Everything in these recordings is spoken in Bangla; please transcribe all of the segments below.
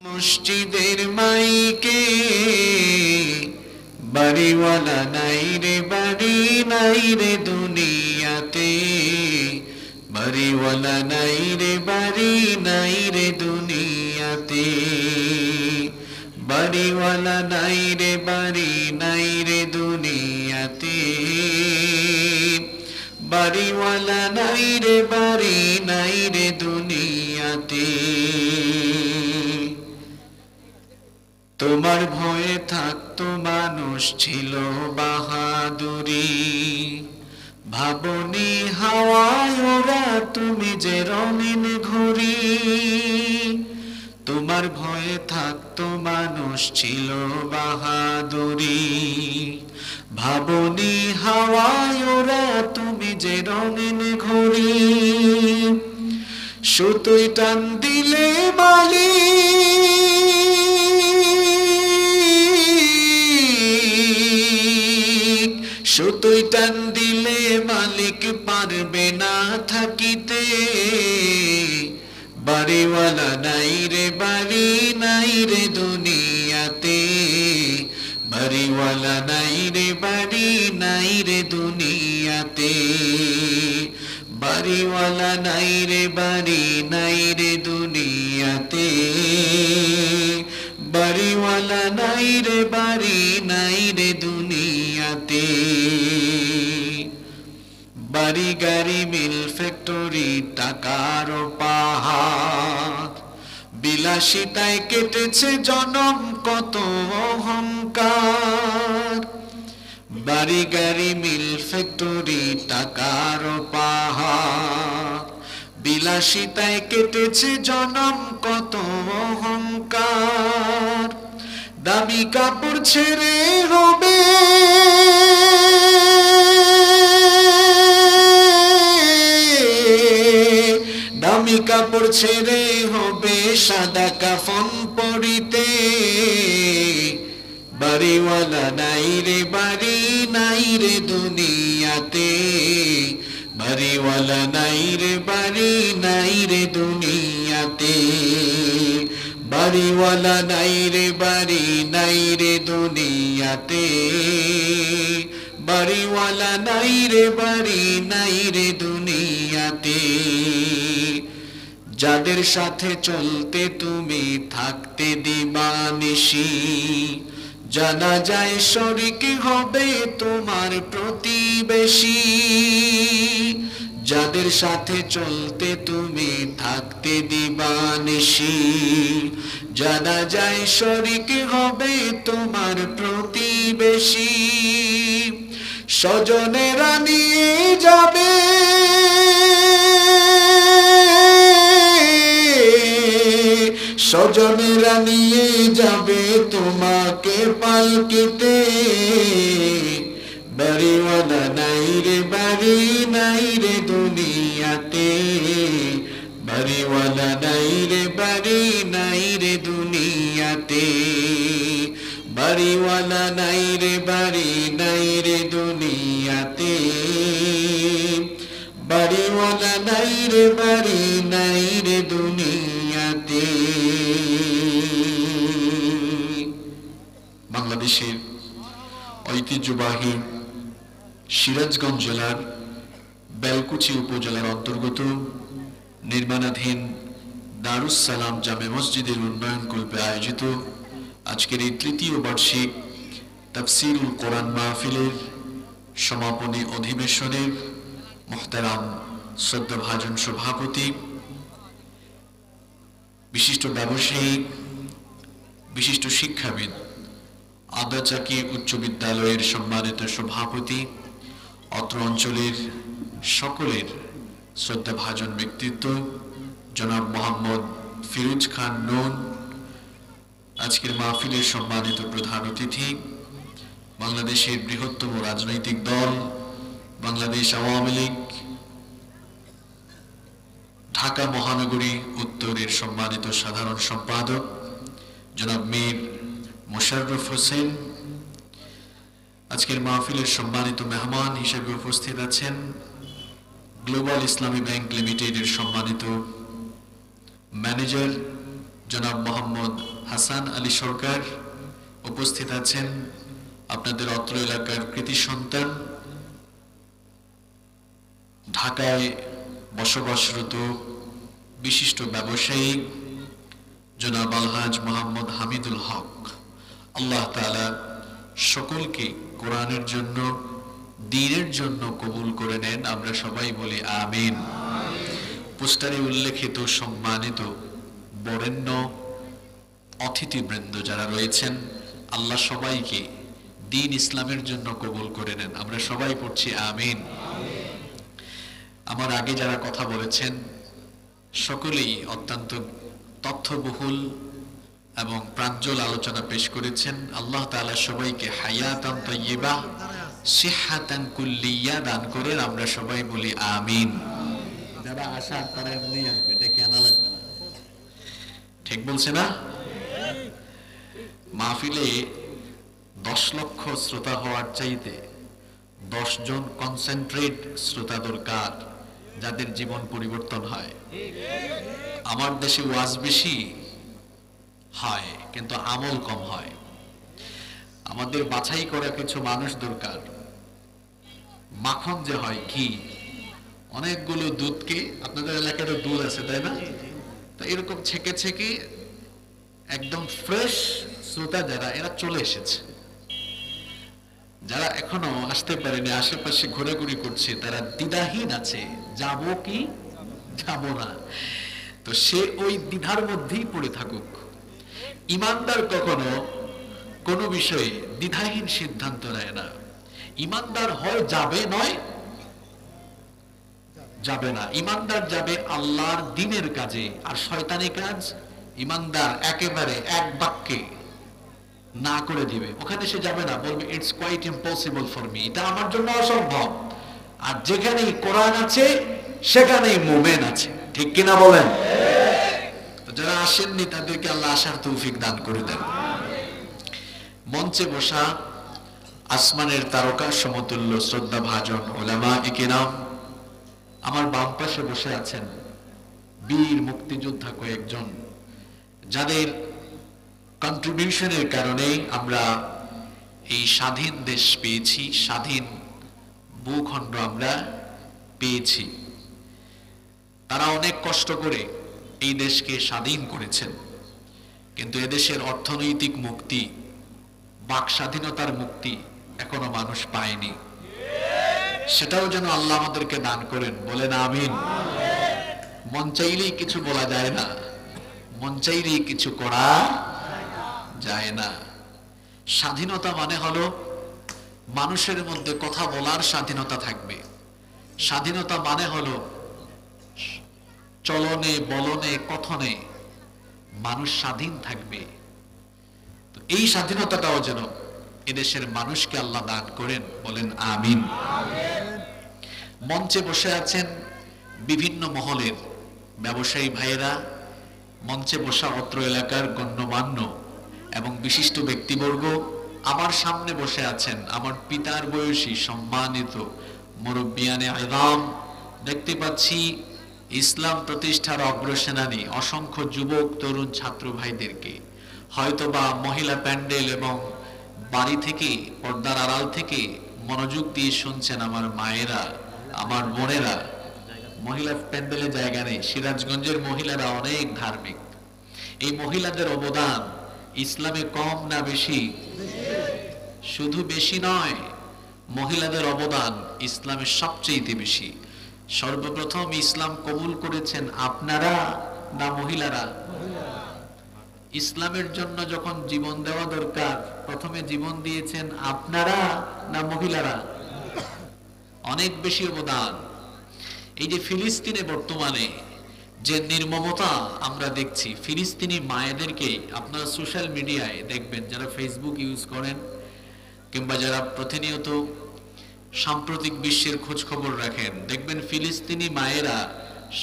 মসজিদের মাইকে বাড়িওয়ালা নাই রে, বাড়ি নাই রে দুনিয়াতে, বাড়িওয়ালা নাই রে, বাড়ি নাই রে দুনিয়াতে, বাড়িওয়ালা নাই রে, বাড়ি নাই রে দুনিয়াতে, বাড়িওয়ালা নাই রে, বাড়ি নাই রে দুনিয়াতে। তোমার ভয়ে থাকতো মানুষ ছিল বাহাদুরি, ভাবনি হাওয়ায় ওরা তুমি যে রঙিন ঘুড়ি। তোমার ভয়ে থাকতো মানুষ ছিল বাহাদুরি, ভাবনি হাওয়ায় ওরা তুমি যে রঙিন ঘুড়ি। সুতোয় টান দিলে মালি সুতোয় টান দিলে মালিক পারবে না থাকিতে, বাড়িওয়ালা নাই রে, বাড়ি নাই রে দুনিয়াতে, বাড়িওয়ালা নাই রে, বাড়ি নাই রে দুনিয়াতে, বাড়িওয়ালা নাই রে, বাড়ি নাই রে দুনিয়াতে, বাড়িওয়ালা নাই রে, বাড়ি নাই রে দুনিয়াতে। বাড়ি গাড়ি মিল ফ্যাক্টরি টাকার পাহাড়, বিলাসিতায় কেটেছে জনম কত অহংকার। বাড়ি গাড়ি মিল ফ্যাক্টরি টাকার পাহাড়, বিলাসিতায় কেটেছে জনম কত অহংকার। দামি কাপড় ছেড়ে হবে দামি কাপড় ছেড়ে হবে সাদা কাফন পরিতে, বাড়িওয়ালা নাই রে, বাড়ি নাই রে দুনিয়াতে, বাড়িওয়ালা নাই রে, বাড়ি নাই রে দুনিয়াতে, বাড়িওয়ালা নাই রে, বাড়ি নাই রে দুনিয়াতে, বাড়িওয়ালা নাই রে, বাড়ি নাই রে দুনিয়াতে। যাদের সাথে চলতে তুমি থাকতে দিবানিশি, জানা যায় শরিক হবে তোমার প্রতিবেশী। যাদের সাথে চলতে তুমি থাকতে দিবানিশি, জানা যায় শরিক হবে তোমার প্রতিবেশী। স্বজনেরা নিয়ে যাবে স্বজনেরা নিয়ে যাবে তোমাকে পালকিতে, বাড়িওয়ালা নাই রে, বাড়ি নাই রে দুনিয়াতে, বাড়িওয়ালা নাই রে, বাড়ি নাই রে দুনিয়াতে, বাড়িওয়ালা নাই রে, বাড়ি নাই রে দুনিয়াতে, বাড়িওয়ালা নাই রে, বাড়ি নাই রে দুনিয়াতে। বাংলাদেশের ঐতিহ্যবাহী সিরাজগঞ্জ জেলার বেলকুচি উপজেলার অন্তর্গত নির্মাণাধীন দারুস সালাম জামে মসজিদের উন্নয়ন কল্পে আয়োজিত আজকের এই তৃতীয় বার্ষিক তাফসিরুল কোরআন মাহফিলের সমাপনী অধিবেশনের মুহতারাম শ্রদ্ধাভাজন সভাপতি, বিশিষ্ট ব্যবসায়ী, বিশিষ্ট শিক্ষাবিদ, আদাচাকি উচ্চ বিদ্যালয়ের সম্মানিত সভাপতি, অত্র অঞ্চলের সকলের শ্রদ্ধাভাজন ব্যক্তিত্ব জনাব মোহাম্মদ ফিরোজ খান নুন, আজকের মাহফিলের সম্মানিত প্রধান অতিথি, বাংলাদেশের বৃহত্তম রাজনৈতিক দল বাংলাদেশ আওয়ামী লীগ ঢাকা মহানগরী উত্তরের সম্মানিত সাধারণ সম্পাদক জনাব মীর মোশাররফ হোসেন, আজকের মাহফিলের সম্মানিত মেহমান হিসেবে উপস্থিত আছেন গ্লোবাল ইসলামী ব্যাংক লিমিটেডের সম্মানিত ম্যানেজার জনাব মোহাম্মদ হাসান আলী সরকার উপস্থিত আছেন, আপনাদের অত্র এলাকার কৃতি সন্তান, ঢাকায় বসবাসরত বিশিষ্ট ব্যবসায়ী জনাব আলহাজ মোহাম্মদ হামিদুল হক। আল্লাহ তাআলা সকলকে কোরআনের জন্য, দ্বীনের জন্য কবুল করে নেন, আমরা সবাই বলি আমিন। পোস্টারে উল্লেখিত সম্মানিত বরেণ্য অতিথিবৃন্দ যারা রয়েছেন, আল্লাহ সবাইকে দ্বীন ইসলামের জন্য কবুল করে নেন, আমরা সবাই পড়ছি আমিন। আমার আগে যারা কথা বলেছেন সকলেই অত্যন্ত তথ্যবহুল এবং প্রাঞ্জল আলোচনা পেশ করেছেন। আল্লাহ তাআলা সবাইকে হায়াতান তাইয়্যিবা, সিহহাতান কুল্লিয়া দান করেন, আমরা সবাই বলি আমিন। যারা আশা তারা এমনি আসবে, এটা কেন লাগবে না? ঠিক বলছে না? মাহফিলে 10 লক্ষ শ্রোতা হওয়ার চাইতে 10 জন কনসেন্ট্রেট শ্রোতা দরকার, যাদের জীবন পরিবর্তন হয়। আমার দেশে ওয়াজ বেশি হয় কিন্তু আমল কম হয়। আমাদের বাছাই করা কিছু মানুষ দরকার। মাখন যে হয়, ঘি, অনেকগুলো দুধকে, আপনাদের এলাকায় তো দুধ আছে তাই না, তো এরকম ছেকে ছেকে একদম ফ্রেশ শ্রোতা যারা, এরা চলে এসেছে। যারা এখনো আসতে পারেনি, আশেপাশে ঘোরাঘুরি করছে, তারা দ্বিধাহীন আছে, যাব কি যাব না। তো সে ওই দ্বিধার মধ্যেই পড়ে থাকুক। ইমানদার কখনো কোনো বিষয়ে দ্বিধাহীন সিদ্ধান্ত নেয় না। ইমানদার হয় যাবে, নয় যাবে না। ইমানদার যাবে আল্লাহর দ্বীনের কাজে, আর শয়তানি কাজ ইমানদার একেবারে এক বাক্যে না করে দিবে, ওখানে সে যাবে না, বলবে it's quite impossible for me, এটা আমার জন্য অসম্ভব। আর যেখানেই কোরআন আছে সেখানেই মুমিন আছে, ঠিক কিনা বলেন? যারা আসেননি তাদেরকে আল্লাহ আসার তৌফিক দান করে দেন। মঞ্চে বসা আসমানের তারকা সমতুল্য শ্রদ্ধা ভাজন উলামা ইকরাম, আমার বাম পাশে বসে আছেন বীর মুক্তিযোদ্ধা কয়েকজন, যাদের কন্ট্রিবিউশনের কারণে আমরা এই স্বাধীন দেশ পেয়েছি, স্বাধীন ভূখণ্ড আমরা পেয়েছি। তারা অনেক কষ্ট করে এই দেশকে স্বাধীন করেছেন, কিন্তু এদেশের অর্থনৈতিক মুক্তি, বাক স্বাধীনতার মুক্তি এখনো মানুষ পায়নি। সেটাও যেন আল্লাহ আমাদেরকে দান করেন, বলেন আমিন। মন চাইলেই কিছু বলা যায় না, মন চাইলেই কিছু করা যায় না। স্বাধীনতা মানে হলো মানুষের মধ্যে কথা বলার স্বাধীনতা থাকবে। স্বাধীনতা মানে হলো চলনে বলনে কথনে মানুষ স্বাধীন থাকবে। তো এই স্বাধীনতাটাও যেন এদেশের মানুষকে আল্লাহ দান করেন, বলেন আমিন। মঞ্চে বসে আছেন বিভিন্ন মহলের ব্যবসায়ী ভাইয়েরা, মঞ্চে বসা অত্র এলাকার গণ্যমান্য এবং বিশিষ্ট ব্যক্তিবর্গ, আমার সামনে বসে আছেন আমার পিতার বয়সী সম্মানিত মুরব্বিয়ানে আযম। দেখতে পাচ্ছি ইসলাম প্রতিষ্ঠার অগ্রসেনানী অসংখ্য যুবক তরুণ ছাত্র ভাইদেরকে, হয়তোবা মহিলা প্যান্ডেল এবং বাড়ি থেকে, পর্দার আড়াল থেকে মনোযোগ দিয়ে শুনছেন আমার মায়েরা, আমার বোনেরা। মহিলা প্যান্ডেলে জায়গা নেই, সিরাজগঞ্জের মহিলারা অনেক ধার্মিক। এই মহিলাদের অবদান ইসলামে কম না বেশি? শুধু বেশি নয়, মহিলাদের অবদান ইসলামের সবচেয়ে বেশি। সর্বপ্রথম ইসলাম কবুল করেছেন আপনারা না মহিলারা? ইসলামের জন্য যখন জীবন দেওয়া দরকার, প্রথমে জীবন দিয়েছেন আপনারা না মহিলারা? অনেক বেশি অবদান। এই যে ফিলিস্তিনে বর্তমানে যে নির্মমতা আমরা দেখছি, ফিলিস্তিনি মায়েদেরকে আপনারা সোশ্যাল মিডিয়ায় দেখবেন, যারা ফেসবুক ইউজ করেন কিংবা যারা প্রতিনিয়ত সাম্প্রতিক বিশ্বের খোঁজ খবর রাখেন, দেখবেন ফিলিস্তিনি মায়েরা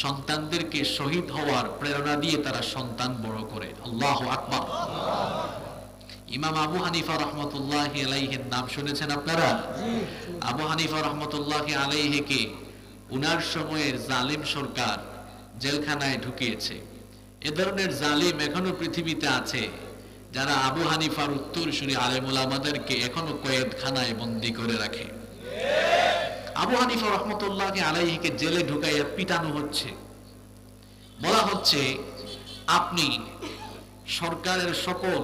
সন্তানদেরকে শহীদ হওয়ার প্রেরণা দিয়ে তারা সন্তান বড় করে। আল্লাহু আকবার। ইমাম আবু হানিফা রহমতুল্লাহি আলাইহির নাম শুনেছেন আপনারা? আবু হানিফা রহমতুল্লাহি আলাইহিকে উনার সময়ের জালিম সরকার জেলখানায় ঢুকিয়েছে। এ ধরনের জালিম এখনো পৃথিবীতে আছে, যারা আবু হানিফার উত্তরসূরি আলেম ওলামাদেরকে এখনো কয়েদখানায় বন্দী করে রাখে। আবু হানিফা রহমতুল্লাহ আলাইহিকে জেলে ঢুকাইয়া পিটানো হচ্ছে, বলা হচ্ছে আপনি সরকারের সকল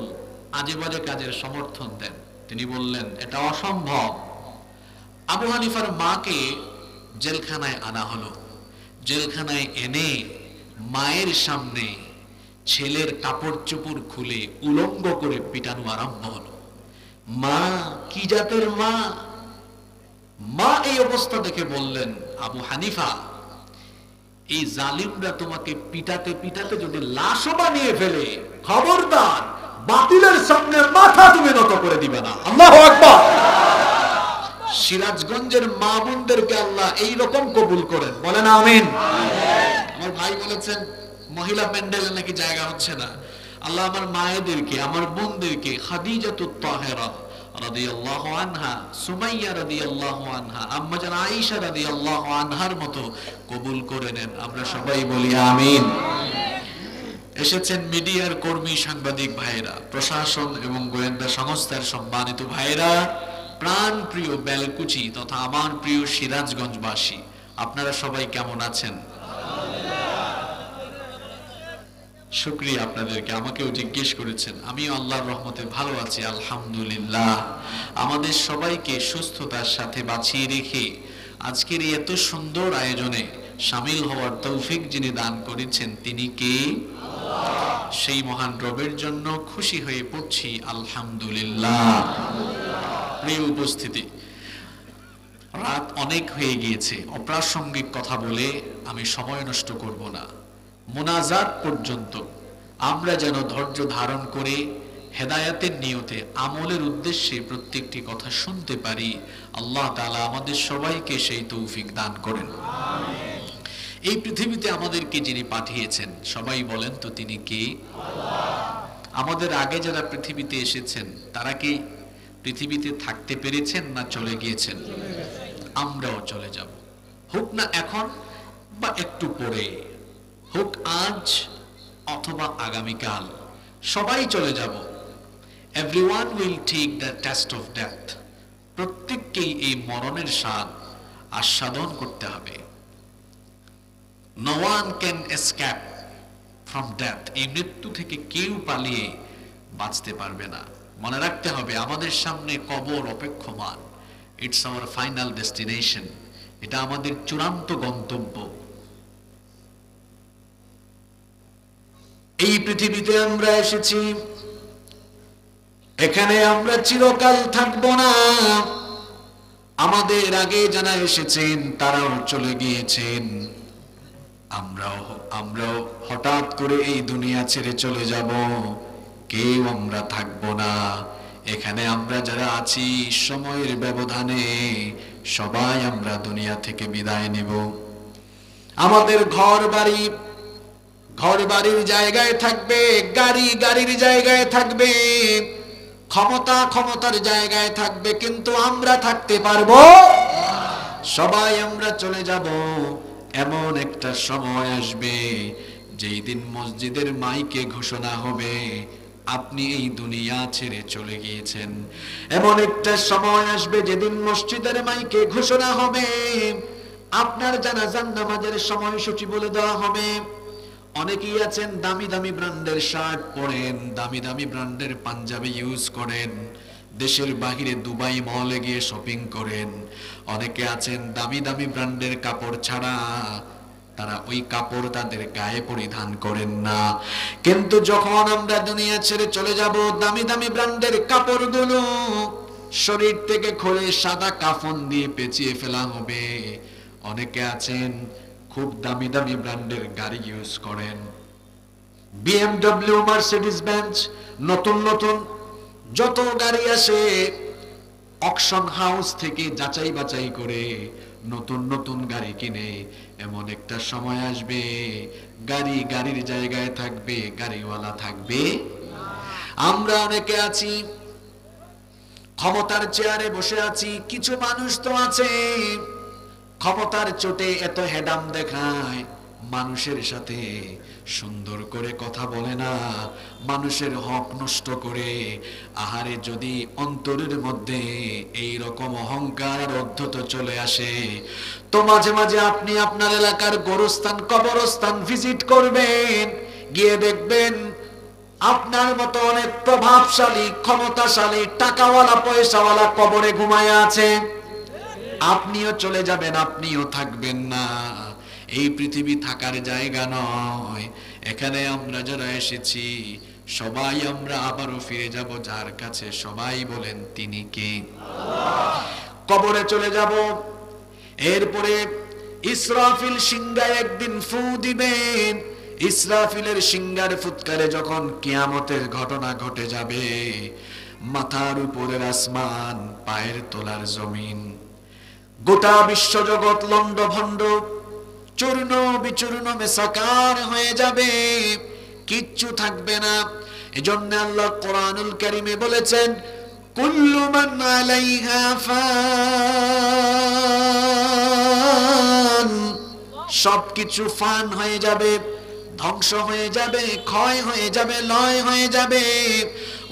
আজে বাজে কাজের সমর্থন দেন। তিনি বললেন এটা অসম্ভব। আবু হানিফার মাকে জেলখানায় আনা হলো। জেলখানায় এনে মায়ের সামনে ছেলের কাপড় চোপড় খুলে উলঙ্গ করে পিটানো আরম্ভ হলো। মা কি জাতের মা! মা এই অবস্থা দেখে বললেন, আবু হানিফা, এই জালিমরা তোমাকে পিটাতে পিটাতে যদি লাশও বানিয়ে ফেলে, খবরদার বাতিলের সামনে মাথা তুমি নত করে দিবে না। আল্লাহু আকবার। সিরাজগঞ্জের মা বোনদেরকে আল্লাহ এই রকম কবুল করেন, বলেন আমিন। আমার ভাই বলেছেন মহিলা প্যান্ডেলে নাকি জায়গা হচ্ছে না। আল্লাহ আমার মায়েদেরকে, আমার বোনদেরকে খাদিজাতুত তাহেরা রাদিয়াল্লাহু আনহা, সুমাইয়া রাদিয়াল্লাহু আনহা, আম্মা জান আয়েশা রাদিয়াল্লাহু আনহার মতো কবুল করে নেন। আমরা সবাই বলি আমিন। এসেছেন মিডিয়ার কর্মী, সাংবাদিক ভাইরা, প্রশাসন এবং গোয়েন্দা সংস্থার সম্মানিত ভাইরা, প্রাণ প্রিয় বেলকুচি তথা আমার প্রিয় সিরাজগঞ্জবাসী, আপনারা সবাই কেমন আছেন? শুকরিয়া আপনাদেরকে। আমাকেও জিজ্ঞেস করেছেন, আমিও আল্লাহর রহমতে ভালো আছি আলহামদুলিল্লাহ। আমাদের সবাইকে সুস্থতার সাথে বাঁচিয়ে রেখে আজকের এই এত সুন্দর আয়োজনে শামিল হওয়ার তৌফিক যিনি দান করেছেন তিনি কে? সেই মহান রবের জন্য খুশি হয়ে পড়ছি আলহামদুলিল্লাহ। প্রিয় উপস্থিতি, রাত অনেক হয়ে গিয়েছে, অপ্রাসঙ্গিক কথা বলে আমি সময় নষ্ট করব না। মুনাজাত পর্যন্ত আমরা যেন ধৈর্য ধারণ করে হেদায়াতের নিয়তে আমলের উদ্দেশ্যে প্রত্যেকটি কথা শুনতে পারি। আল্লাহ তাআলা আমাদের সবাইকে সেই তৌফিক দান করেন। এই পৃথিবীতে আমাদেরকে যিনি পাঠিয়েছেন, সবাই বলেন তো তিনি কে? আমাদের আগে যারা পৃথিবীতে এসেছেন তারা কি পৃথিবীতে থাকতে পেরেছেন না চলে গিয়েছেন? আমরাও চলে যাব, হোক না এখন বা একটু পরে, হোক আজ অথবা আগামীকাল, সবাই চলে যাব। Everyone will take the test of death. প্রত্যেককেই এই মরণের স্বাদ আস্বাদন করতে হবে। No one can escape from death. এই মৃত্যু থেকে কেউ পালিয়ে বাঁচতে পারবে না। মনে রাখতে হবে আমাদের সামনে কবর অপেক্ষমান। It's our final destination. এটা আমাদের চূড়ান্ত গন্তব্য। এই পৃথিবীতে আমরা এসেছি, এখানে আমরা চিরকাল থাকবো না। আমাদের আগে যারা এসেছেন তারাও চলে গিয়েছেন, আমরাও হঠাৎ করে এই দুনিয়া ছেড়ে চলে যাব। কেউ আমরা থাকবো না। এখানে আমরা যারা আছি সময়ের ব্যবধানে সবাই আমরা দুনিয়া থেকে বিদায় নেব। আমাদের ঘর বাড়ির জায়গায় থাকবে, গাড়ির জায়গায় থাকবে, ক্ষমতার জায়গায় থাকবে, কিন্তু আমরা থাকতে পারবো? সবাই আমরা চলে যাব। এমন একটা সময় আসবে যেই দিন মসজিদের মাইকে ঘোষণা হবে আপনি এই দুনিয়া ছেড়ে চলে গিয়েছেন। এমন একটা সময় আসবে যেদিন মসজিদের মাইকে ঘোষণা হবে আপনার জানাজার নামাজের সময়সূচি বলে দেওয়া হবে। অনেকেই আছেন দামি দামি ব্র্যান্ডের শার্ট পরেন, দামি দামি ব্র্যান্ডের পাঞ্জাবি ইউজ করেন, দেশের বাহিরে দুবাই মলে গিয়ে শপিং করেন। অনেকে আছেন দামি দামি ব্র্যান্ডের কাপড় ছাড়া তারা ওই কাপড় তাদের গায়ে পরিধান করেন না। কিন্তু যখন আমরা দুনিয়া ছেড়ে চলে যাব, দামি দামি ব্র্যান্ডের কাপড়গুলো শরীর থেকে খুলে সাদা কাফন দিয়ে পেঁচিয়ে ফেলা হবে। অনেকে আছেন খুব দামি দামি ব্র্যান্ডের গাড়ি ইউজ করেন, BMW, মার্সিডিজ বেঞ্জ, নতুন নতুন যত গাড়ি আসে অকশন হাউস থেকে যাচাই বাছাই করে নতুন নতুন গাড়ি কিনে। এমন একটা সময় আসবে গাড়ির জায়গায় থাকবে, গাড়িওয়ালা থাকবে। আমরা অনেকে আছি ক্ষমতার চেয়ারে বসে আছি। কিছু মানুষ তো আছে ক্ষমতার চোটে এত হেডাম দেখায়, মানুষের সাথে সুন্দর করে কথা বলে না, মানুষের হক নষ্ট করে। আহারে যদি অন্তরের মধ্যে এই রকম অহংকার আর অধ্যতা চলে আসে, তো মাঝে মাঝে আপনি আপনার এলাকার গোরস্থান কবরস্থান ভিজিট করবেন, গিয়ে দেখবেন আপনার মতো অনেক প্রভাবশালী ক্ষমতাশালী টাকাওয়ালা পয়সাওয়ালা কবরে ঘুমায় আছে। আপনিও চলে যাবেন, আপনিও থাকবেন না। এই পৃথিবী থাকার জায়গা নয়। এখানে আমরা যারা এসেছি সবাই আমরা আবারও ফিরে যাব যার কাছে। সবাই বলেন তিনি কে? কবরে চলে যাব। এরপরে ইসরাফিল সিংহায় একদিন ফু দিবেন। ইসরাফিলের সিংহার ফুৎকারে যখন কিয়ামতের ঘটনা ঘটে যাবে, মাথার উপরের আসমান, পায়ের তলার জমিন, গোটা বিশ্বজগৎ লন্ডভন্ড চূর্ণ বিচূর্ণ মেসাকার হয়ে যাবে, কিচ্ছু থাকবে না। এজন্য আল্লাহ কোরআনুল কারীমে বলেছেন, কুল্লু মান আলাইহা ফান, সবকিছু ফান হয়ে যাবে, ধ্বংস হয়ে যাবে, ক্ষয় হয়ে যাবে, লয় হয়ে যাবে।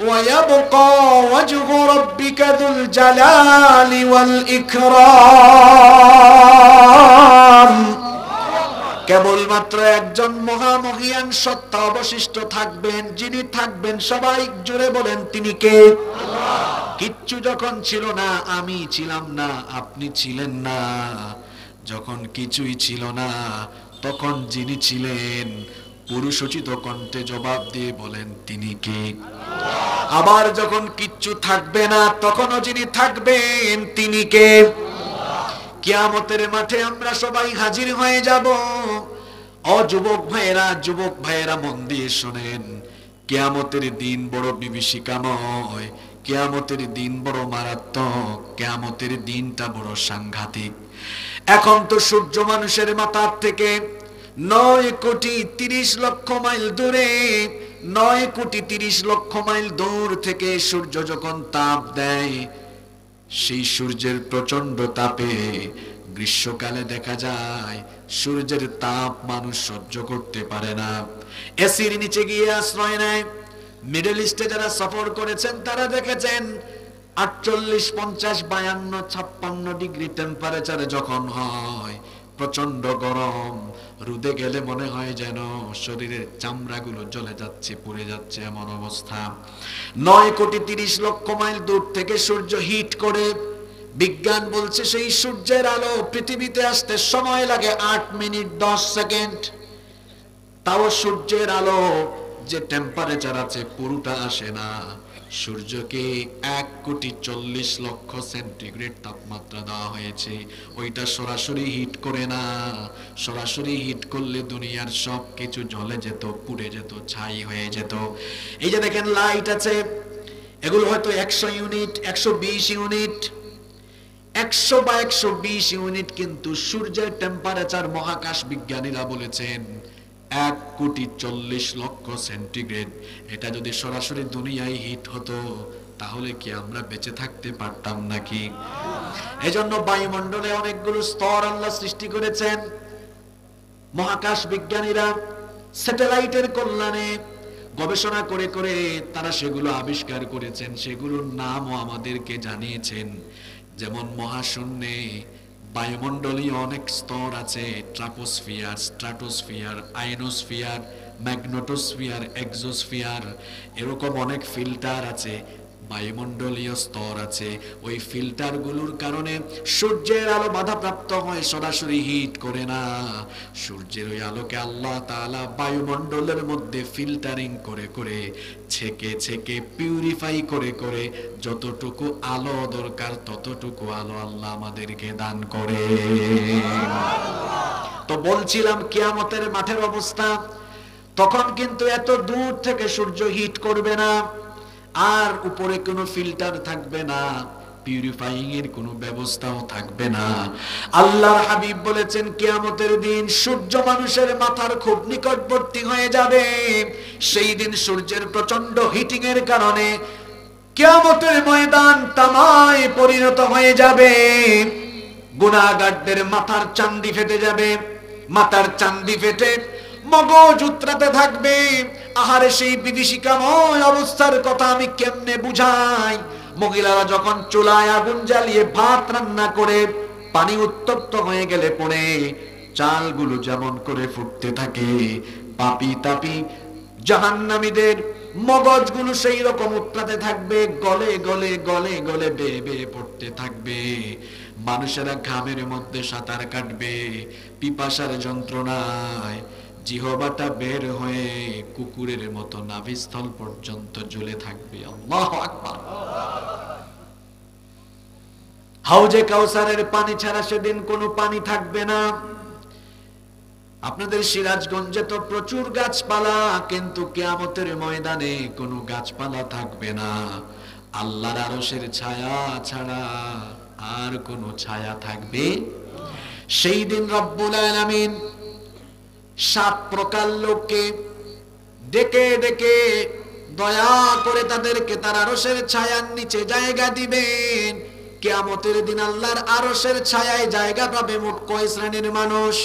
ওয়ায়াবকা ওয়াজহু রাব্বিকা যুল জালালি ওয়াল ইকরাম, কেবলমাত্র একজন মহামহিয়ান সত্তা অবশিষ্ট থাকবেন, যিনি থাকবেন সবাই জোরে বলেন তিনি কে? কিচ্ছু যখন ছিল না, আমি ছিলাম না, আপনি ছিলেন না, যখন কিছুই ছিল না তখন যিনি ছিলেন পুরুষোচিত কণ্ঠে জবাব দিয়ে বলেন তিনি কে? আবার যখন কিচ্ছু থাকবে না তখনও যিনি থাকবেন তিনি কে? কিয়ামতের মাঠে আমরা সবাই হাজির হয়ে যাব। ও যুবক ভাইয়েরা মন দিয়ে শোনেন, কিয়ামতের দিন বড় বিভীষিকাময়, কিয়ামতের দিন বড় মারাত্মক, কিয়ামতের দিনটা বড় সাংঘাতিক। এখন তো সূর্য মানুষের মাথার থেকে 9,30,00,000 মাইল দূরে, 9,30,00,000 মাইল দূর থেকে সূর্য যখন তাপ দেয়, সেই সূর্যের প্রচন্ড তাপে গ্রীষ্মকালে দেখা যায় সূর্যের তাপ মানুষ সহ্য করতে পারে না, এসির নিচে গিয়ে আশ্রয় নেয়। মিডল ইস্টে যারা সফর করেছেন তারা দেখেছেন 48, 50, 52, 56 ডিগ্রি টেম্পারেচারে যখন হয়, প্রচন্ড গরম, রোদে গেলে মনে হয় যেন শরীরের চামড়াগুলো জ্বলে যাচ্ছে, পুড়ে যাচ্ছে, এমন অবস্থা। 9,30,00,000 মাইল দূর থেকে সূর্য হিট করে। বিজ্ঞান বলছে সেই সূর্যের আলো পৃথিবীতে আসতে সময় লাগে 8 মিনিট 10 সেকেন্ড। তাও সূর্যের আলো যে টেম্পারেচার আছে পুরোটা আসে না। সূর্যকে 1,40,00,000 সেন্টিগ্রেড তাপমাত্রা দেওয়া হয়েছে, ওইটা সরাসরি হিট করে না। সরাসরি হিট করলে দুনিয়ার সব কিছু জ্বলে যেত, পুড়ে যেত, ছাই হয়ে যেত। এই যে দেখেন লাইট আছে, এগুলো হয়তো 100 ইউনিট, 120 ইউনিট, 100 বা 120 ইউনিট, কিন্তু সূর্যের টেম্পারেচার মহাকাশ বিজ্ঞানীরা বলেছেন 1,40,00,000 সেন্টিগ্রেড। এটা যদি সরাসরি দুনিয়ায় হিট হতো তাহলে কি আমরা বেঁচে থাকতে পারতাম নাকি? এজন্য বায়ুমণ্ডলে অনেকগুলো স্তর আল্লাহ সৃষ্টি করেছেন। মহাকাশ বিজ্ঞানীরা স্যাটেলাইটের কল্যাণে গবেষণা করে করে তারা সেগুলো আবিষ্কার করেছেন, সেগুলোর নামও আমাদেরকে জানিয়েছেন। যেমন মহাশূন্যে বায়ুমণ্ডলীয় অনেক স্তর আছে, ট্রাপোস্ফিয়ার, স্ট্রাটোস্ফিয়ার, আয়নোস্ফিয়ার, ম্যাগনেটোস্ফিয়ার, এক্সোস্ফিয়ার, এরকম অনেক ফিল্টার আছে, বায়ুমণ্ডলীয় স্তর আছে। ওই ফিল্টারগুলোর কারণে সূর্যের আলো বাধাপ্রাপ্ত হয়, সরাসরি হিট করে না। সূর্যের ওই আলোকে আল্লাহ তাআলা বায়ুমণ্ডলের মধ্যে ফিল্টারিং করে করে, ছেকে ছেকে, পিউরিফাই করে করে যতটুকু আলো দরকার ততটুকু আলো আল্লাহ আমাদেরকে দান করে। তো বলছিলাম কিয়ামতের মাঠের অবস্থা, তখন কিন্তু এত দূর থেকে সূর্য হিট করবে না, আর উপরে কোনো ফিল্টার থাকবে না, পিউরিফাইং এর কোনো ব্যবস্থাও থাকবে না। আল্লাহর হাবিব বলেছেন কিয়ামতের দিন সূর্য মানুষের মাথার খুব নিকটবর্তী হয়ে যাবে। সেই দিন সূর্যের প্রচন্ড হিটিং এর কারণে কিয়ামতের ময়দান তামায় পরিণত হয়ে যাবে। গুনাহগারদের মাথার চান্দি ফেটে যাবে, মাথার চান্দি ফেটে মগজ উতরাতে থাকবে। আহারে সেই বিভীষিকাময় অবস্থার কথা আমি কেমনে বুঝাই। মহিলারা যখন চুলায় আগুন জ্বালিয়ে ভাত রান্না করে পানি উত্তপ্ত হয়ে গেলে পরে চালগুলো যেমন করে ফুটতে থাকে, পাপি তাপি জাহান্নামীদের মগজগুলো সেই রকম উতরাতে থাকবে, গলে গলে গলে গলে বেয়ে বেয়ে পড়তে থাকবে। মানুষেরা ঘামের মধ্যে সাঁতার কাটবে, পিপাসার যন্ত্রণায় জিহবাটা বের হয়ে কুকুরের মতো নাভিস্থল পর্যন্ত ঝুলে থাকবে। আল্লাহু আকবার। হাউজে কাউসারের পানি ছাড়া সেদিন কোনো পানি থাকবে না। আপনাদের সিরাজগঞ্জে তো প্রচুর গাছপালা, কিন্তু কিয়ামতের ময়দানে কোনো গাছপালা থাকবে না। আল্লাহর আরশের ছায়া ছাড়া আর কোনো ছায়া থাকবে। সেই দিন রব্বুল আলামিন 7 প্রকার লোককে ডেকে ডেকে দয়া করে তাদেরকে তার আরশের ছায়ার নিচে জায়গা দিবেন। কিয়ামতের দিন আল্লাহর আরশের ছায়ায় জায়গা পাবে মোট কয় শ্রেণীর মানুষ?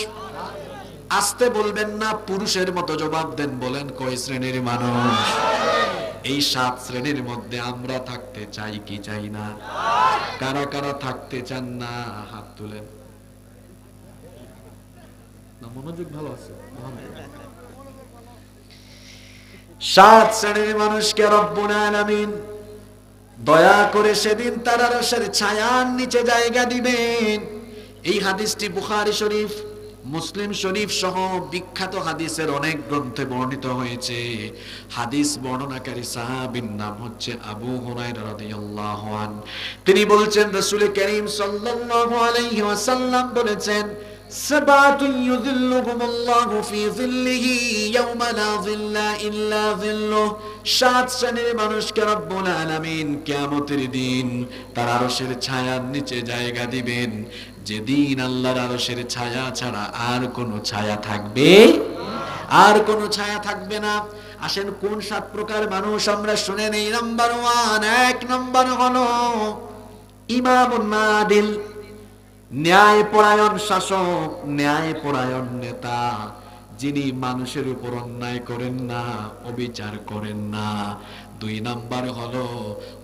আসতে বলবেন না, পুরুষের মতো জবাব দেন, বলেন কয় শ্রেণীর মানুষ? এই 7 শ্রেণীর মধ্যে আমরা থাকতে চাই কি চাই না? কারা কারা থাকতে চান না হাত তুলেন। না, মনোযোগ ভালো আছে। 7 শ্রেণীর মানুষকে রব্বুল আলামিন দয়া করে সেদিন তার আরশের ছায়ার নিচে জায়গা দিবেন। এই হাদিসটি বুখারী শরীফ, মুসলিম শরীফ সহ বিখ্যাত হাদিসের অনেক গ্রন্থে বর্ণিত হয়েছে। হাদিস বর্ণনাকারী সাহাবীর নাম হচ্ছে আবু হুরায়রা রাদিয়াল্লাহু আনহু। তিনি বলছেন রাসূল করিম সাল্লাল্লাহু আলাইহি ওয়াসাল্লাম বলেছেন, সাবাতুন ইউযিল্লুহুমুল্লাহু ফি যিল্লিহি ইয়াওমা লা যিল্লা ইল্লা যিল্লুহ। 7 শ্রেণীর মানুষকে রব্বুল আলামিন কিয়ামতের দিন তার আরশের ছায়ার নিচে জায়গা দিবেন, যেদিন আল্লাহর আরশের ছায়া ছাড়া আর কোনো ছায়া থাকবে, আর কোনো ছায়া থাকবে না। আসেন কোন 7 প্রকার মানুষ আমরা শুনে নেই। নাম্বার 1, 1 নম্বর হলো ইমামুন আদিল, ন্যায়পরায়ণ শাসক, ন্যায়পরায়ণ নেতা, যিনি মানুষের উপর অন্যায় করেন না, অবিচার করেন না। 2 নাম্বার হলো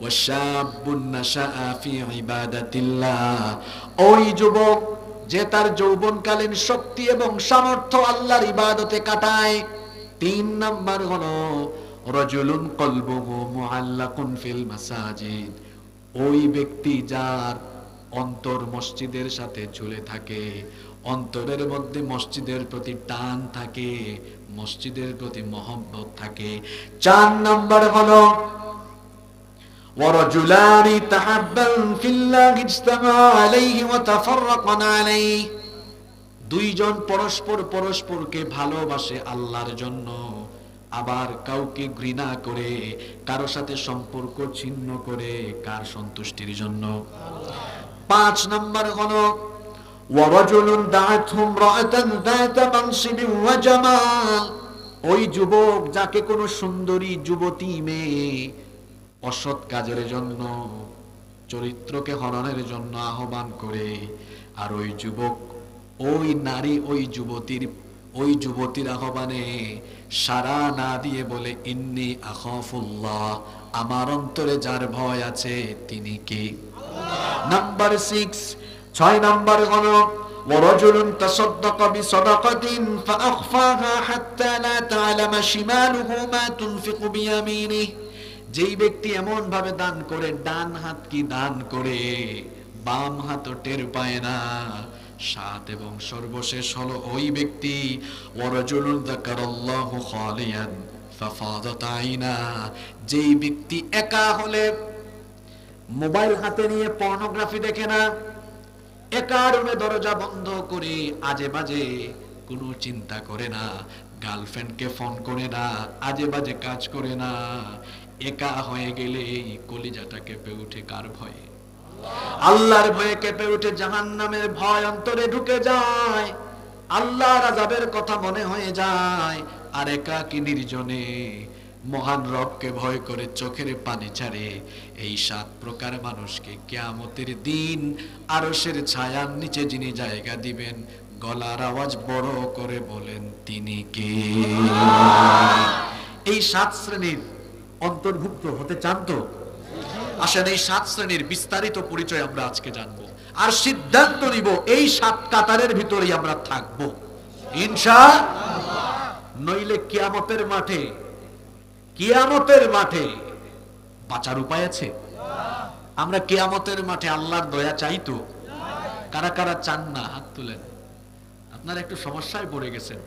ওয়াশাবুন নাশাআ ফি ইবাদাতিল্লাহ, ওই যুবক যে তার যৌবনকালীন শক্তি এবং সামর্থ্য আল্লাহর ইবাদতে কাটায়। 3 নাম্বার হলো রাজুলুন কলবুহু মুআল্লাকুন ফিল মাসাজিদ, ওই ব্যক্তি যার অন্তর মসজিদের সাথে ঝুলে থাকে, অন্তরের মধ্যে মসজিদের প্রতি টান থাকে, মসজিদের প্রতি মহব্বত থাকে। 4 নাম্বার হলো ওয়ারাজুলানি তাহাব্বান ফিল্লাহি ইজতামা আলাইহি ওয়া তাফাররাকা আলাইহি, 2 জন পরস্পরকে ভালোবাসে আল্লাহর জন্য, আবার কাউকে ঘৃণা করে, কারো সাথে সম্পর্ক ছিন্ন করে, কার সন্তুষ্টির জন্য? 5 নাম্বার হলো ওয়ারাজুলুন দাআতহু ইমরাআতান যাতা মানসিবিন ওয়া জামাল, ওই যুবক যাকে কোন সুন্দরী যুবতী মেয়ে অসৎ কাজের জন্য, চরিত্রকে হননের জন্য আহ্বান করে, আর ওই যুবক, ওই নারী ওই যুবতীর আহ্বানে সাড়া না দিয়ে বলে ইন্নী আখাফুল্লাহ, আমার অন্তরে যার ভয় আছে তিনি কে? নাম্বার 6 নাম্বার হলো ওয়ারাজুলুন তাসাদদাকা বিসাদাকাতিন ফাআখফাহা হাত্তা লা তা'লামা শিমালুহু মা তুনফিকু বিয়ামিনিহি, যেই ব্যক্তি এমন ভাবে দান করে, ডান হাত কি দান করে, বাম হাত টের পায় না। 7 এবং সর্বশেষ হলো ওই ব্যক্তি ওয়ারাজুলুন যাকারাল্লাহু খালিয়ান ফাফাদাত আইনা, যেই ব্যক্তি একা হলে মোবাইল হাতে নিয়ে পর্নোগ্রাফি দেখে না, একা রুমে দরজা বন্ধ করে আজে বাজে কোনো চিন্তা করে না, গার্লফ্রেন্ডকে ফোন করে না, আজে বাজে কাজ করে না, একা হয়ে গেলে কলিজাটা কেঁপে উঠে কার ভয়ে? আল্লাহর ভয়ে কেঁপে উঠে, জাহান্নামের ভয় অন্তরে ঢুকে যায়, আল্লাহর আযাবের কথা মনে হয়ে যায়, আর একাকী নির্জনে মহান রবকে ভয় করে চোখের পানি ছাড়ে। এই 7 প্রকার মানুষকে কিয়ামতের দিন আরশের ছায়ার নিচে যিনি জায়গা দিবেন, গলার আওয়াজ বড় করে বলেন তিনি কে? এই 7 শ্রেণীর অন্তর্ভুক্ত হতে চান তো? আসলে এই 7 শ্রেণীর বিস্তারিত পরিচয় আমরা আজকে জানবো, আর সিদ্ধান্ত নিব এই 7 কাতারের ভিতরেই আমরা থাকবো ইনশাআল্লাহ। নইলে কিয়ামতের মাঠে বাঁচার উপায় আছে? আমরা কিয়ামতের মাঠে আল্লাহর দয়া চাই তো? কারা কারা চান না হাত তুলেন। আপনারা একটু সমস্যায় পড়ে গেছেন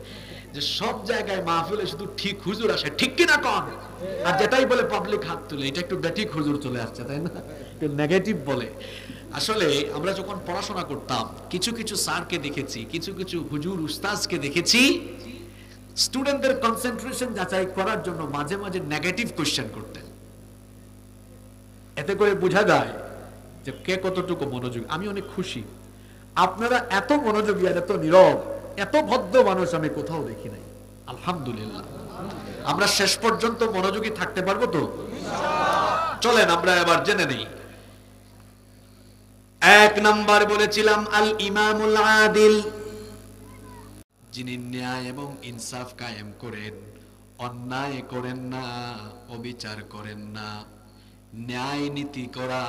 যে সব জায়গায় মাহফিলে শুধু ঠিক হুজুর আসে, ঠিক কিনা কন? আর যেটাই বলে পাবলিক হাত তুলে, এটা একটু ব্যাটিক হুজুর চলে আসছে, তাই না? একটু নেগেটিভ বলে। আসলে আমরা যখন পড়াশোনা করতাম কিছু কিছু স্যারকে দেখেছি, কিছু কিছু হুজুর উস্তাদকে দেখেছি স্টুডেন্টদের কনসেন্ট্রেশন যাচাই করার জন্য মাঝে মাঝে নেগেটিভ কোশ্চেন করতেন। এতে করে বোঝা যায় যে কে কতটুকু মনোযোগী। আমি অনেক খুশি, আপনারা এত মনোযোগী আর এত নীরব, এত ভদ্র মানুষ আমি কোথাও দেখি নাই। আলহামদুলিল্লাহ। আমরা শেষ পর্যন্ত মনোযোগী থাকতে পারবো তো? চলেন আমরা এবার জেনে নেই। 1 নাম্বার বলেছিলাম আল ইমামুল আদিল, যিনি ন্যায় এবং ইনসাফ কায়েম করেন, অন্যায় করেন না, অবিচার করেন না। ন্যায় নীতি করা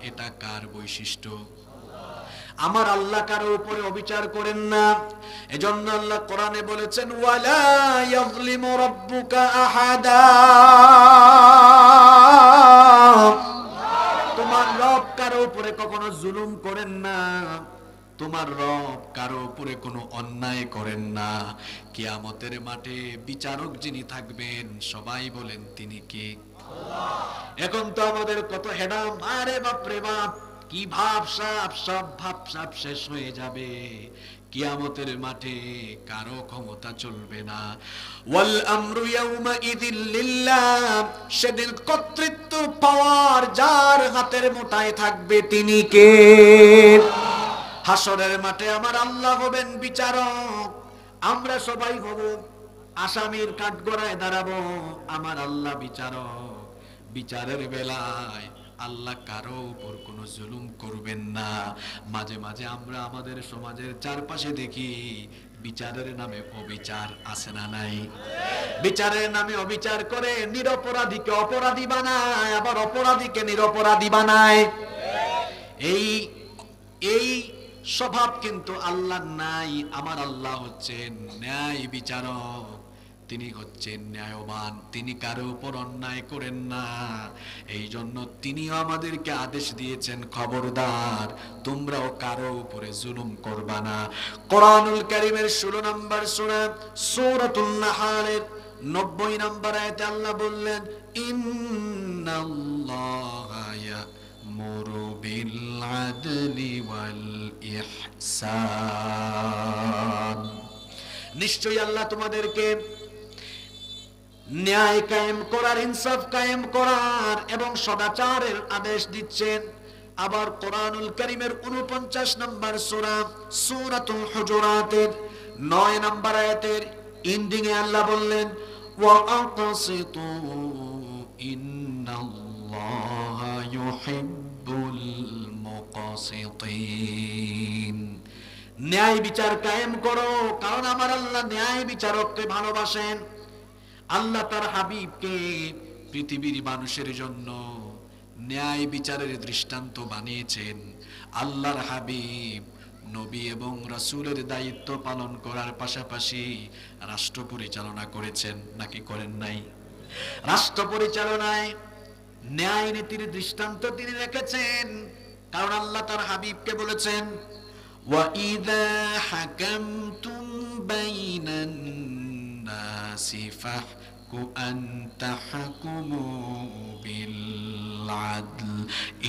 এটা কার বৈশিষ্ট্য? আমার আল্লাহ কারো উপরে অবিচার করেন না। এজন্য আল্লাহ কোরআনে বলেছেন ওয়ালা ইয়াযলিমু রাব্বুকা আহাদা, তোমার রব কারো উপরে কখনো জুলুম করেন না, তোমার রব কারো উপরে কোনো অন্যায় করেন না। কিয়ামতের মাঠে বিচারক যিনি থাকবেন সবাই বলেন তিনি কে? এখন তো আমাদের কত হেডাম, আরে বাপ রে বাপ, কি ভাবসাব, সব ভাবসাব শেষ হয়ে যাবে। কিয়ামতের মাঠে কারো ক্ষমতা চলবে না। ওয়াল আমরু ইয়াউমা ইযিল লিল্লাহ, সেদিন কর্তৃত্ব পাওয়ার যার হাতের মুঠায় থাকবে তিনি কে? হাসরের মাঠে আমার আল্লাহ হবেন বিচারক, আমরা সবাই হব আসামির কাঠগড়ায় দাঁড়াবো। আমার আল্লাহ বিচারক। বিচারের বেলায় আল্লাহ কারো উপর কোনো জুলুম করবেন না। মাঝে মাঝে আমরা আমাদের সমাজের চারপাশে দেখি বিচারের নামে অবিচার আছে না নাই? বিচারের নামে অবিচার করে নিরপরাধীকে অপরাধী বানায়, আবার অপরাধীকে নিরপরাধী বানায়। এই স্বভাব কিন্তু আল্লাহ নাই। আমার আল্লাহ হচ্ছেন ন্যায় বিচারক, তিনি হচ্ছেন ন্যায়বান, তিনি কারো উপর অন্যায় করেন না। এই জন্য তিনিও আমাদেরকে আদেশ দিয়েছেন খবরদার তোমরাও কারো উপরে জুলুম করবা না। কোরআনুল কারীমের 16 নম্বর সূরা সূরাতুন নাহলের 90 নম্বর আয়াতে আল্লাহ বললেন ইন্নাল্লাহা ইয়া'মুরু বিল আদলি ওয়াল ইহসান, নিশ্চয়ই আল্লাহ তোমাদেরকে ন্যায় কায়েম করার, ইনসাফ কায়েম করার এবং সদাচারের আদেশ দিচ্ছেন। আবার কোরআনুল কারীমের 49 নম্বর সূরা সূরাতুল হুজুরাতের 9 নম্বর আয়াতের এন্ডিং এ আল্লাহ বললেন ওয়া আকসিতু ইন্নাল্লাহা ইউহিব্বুল মুকসিতিন, ন্যায় বিচার কায়েম করো, কারণ আমার আল্লাহ ন্যায় বিচারককে ভালোবাসেন। আল্লাহ তার হাবিবকে পৃথিবীর মানুষের জন্য ন্যায় বিচারের দৃষ্টান্ত বানিয়েছেন। আল্লাহর হাবিব নবী এবং রাসূলের দায়িত্ব পালন করার পাশাপাশি রাষ্ট্র পরিচালনা করেছেন, নাকি করেন নাই? রাষ্ট্র পরিচালনায় ন্যায় নীতির দৃষ্টান্ত তিনি রেখেছেন, কারণ আল্লাহ তার হাবিবকে বলেছেন وَإِذَا حَكَمْتُمْ بَيْنَ النَّاسِ فَاحْكُمْ أَنْ تَحْكُمُوا بِالْعَدْلِ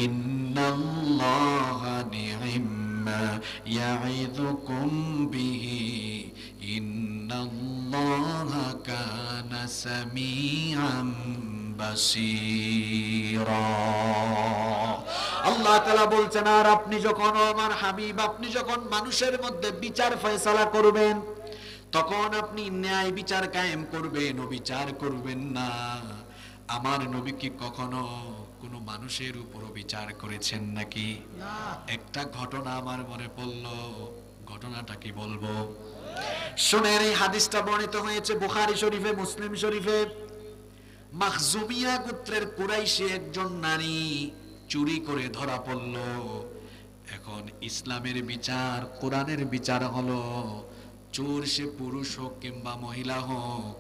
إِنَّ اللَّهَ نِعِمَّا يَعِظُكُمْ بِهِ إِنَّ اللَّهَ كَانَ سَمِيعًا বাসীরা। আল্লাহ তাআলা বলছেন আর আপনি যখন, আমার হাবিব, আপনি যখন মানুষের মধ্যে বিচার ফয়সালা করবেন তখন আপনি ন্যায় বিচার কায়েম করবেন, অবিচার করবেন না। আমার নবী কি কখনো কোনো মানুষের উপর বিচার করেছেন নাকি? একটা ঘটনা আমার মনে পড়ল, ঘটনাটা কি বলবো? শুনেন, এই হাদিসটা বর্ণিত হয়েছে বুখারী শরীফে, মুসলিম শরীফে। মাখজুমিয়া গোত্রের কুরাইশি একজন নারী চুরি করে ধরা পড়ল। এখন ইসলামের বিচার, কোরআনের বিচার হলো, চোর সে পুরুষ হোক কিংবা মহিলা হোক,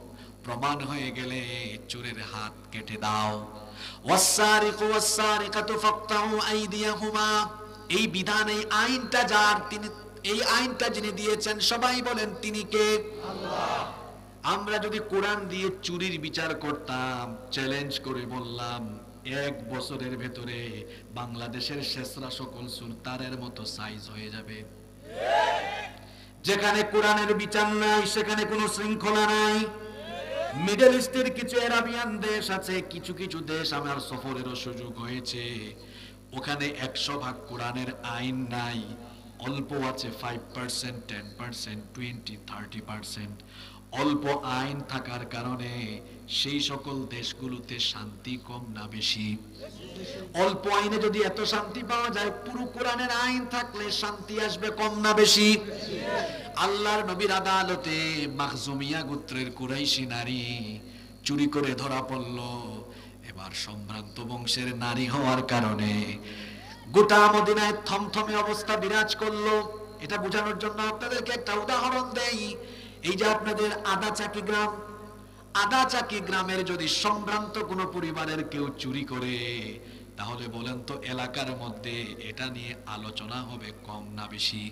প্রমাণ হয়ে গেলে চোরের হাত কেটে দাও। ওয়াসসারিকু ওয়াসসারিকাতু ফাকতাউ আইদিয়াহুমা। এই বিধান, এই আইনটা যার, তিনি, এই আইনটা যিনি দিয়েছেন সবাই বলেন তিনি কে? আল্লাহ। আমরা যদি কোরআন দিয়ে চুরির বিচার করতাম, চ্যালেঞ্জ করে বললাম 1 বছরের ভেতরে বাংলাদেশের শেষরা সকল সুলতানের মতো সাইজ হয়ে যাবে। যেখানে কোরআনের বিচার নাই, সেখানে কোনো শৃঙ্খলা নাই। মিডল ইস্টের কিছু আরবিয়ান দেশ আছে, কিছু কিছু দেশ আমার সফরেরও সুযোগ হয়েছে, ওখানে 100% কোরআনের আইন নাই, অল্প আছে 5%, 10%, 20, 30%। অল্প আইন থাকার কারণে সেই সকল দেশগুলোতে শান্তি কম না বেশি? অল্প আইনে যদি এত শান্তি পাওয়া যায়, পুরো কোরআনের আইন থাকলে শান্তি আসবে কম না বেশি? আল্লাহর নবীর আদালতে মাখজুমিয়া গোত্রের কুরাইশি নারী চুরি করে ধরা পড়ল। এবার সম্ভ্রান্ত বংশের নারী হওয়ার কারণে গোটা মদিনায় থমথমে অবস্থা বিরাজ করলো। এটা বোঝানোর জন্য আপনাদেরকে একটা উদাহরণ দেই। এই যে আপনাদের আদাচাকি গ্রাম, আদাচাকি গ্রামের যদি সম্ভ্রান্ত কোনো পরিবারের কেউ চুরি করে, তাহলে বলেন তো এলাকার মধ্যে এটা নিয়ে আলোচনা হবে কম না বেশি?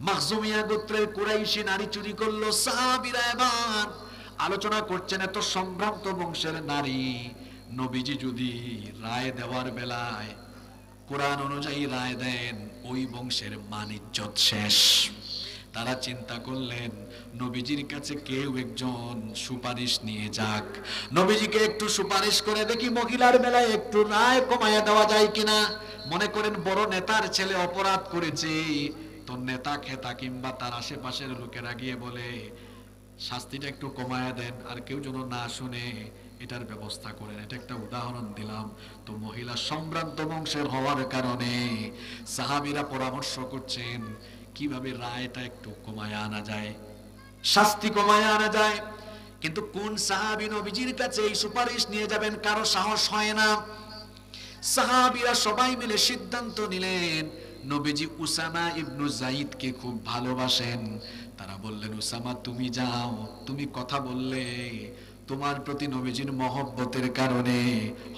মাখজুমিয়া গোত্রের কুরাইশি নারী চুরি করলো, সাহাবীরা এবার আলোচনা করছেন, এত সম্ভ্রান্ত বংশের নারী, নবীজি যদি রায় দেওয়ার বেলায় কোরআন অনুযায়ী রায় দেন, ওই বংশের মান ইজ্জত শেষ। তারা চিন্তা করলেন, নবীজির কাছে কেউ একজন সুপারিশ নিয়ে যাক, নবীজিকে একটু সুপারিশ করে দেখি মহিলার বেলায় একটু রায় কমায়া দেওয়া যায় কিনা। মনে করেন বড় নেতার ছেলে অপরাধ করেছে, তো নেতা খেতা কিংবা তার আশেপাশের লোকেরা গিয়ে বলে শাস্তিটা একটু কমায়া দেন, আর কেউ যেন না শুনে এটার ব্যবস্থা করেন। এটা একটা উদাহরণ দিলাম। তো মহিলা সম্ভ্রান্ত বংশের হওয়ার কারণে সাহাবীরা পরামর্শ করছেন কিভাবে রায়টা একটু কমায় আনা যায়, শাস্তি কমায় আনা যায়। কিন্তু কোন সাহাবী নবীজির কাছে এই সুপারিশ নিয়ে যাবেন, কারো সাহস হয় না। সাহাবীরা সবাই মিলে সিদ্ধান্ত নিলেন, নবীজি উসামা ইবনু যায়েদকে খুব ভালোবাসেন। তারা বললেন, উসামা তুমি যাও, তুমি কথা বললে তোমার প্রতি নবীজির মহব্বতের কারণে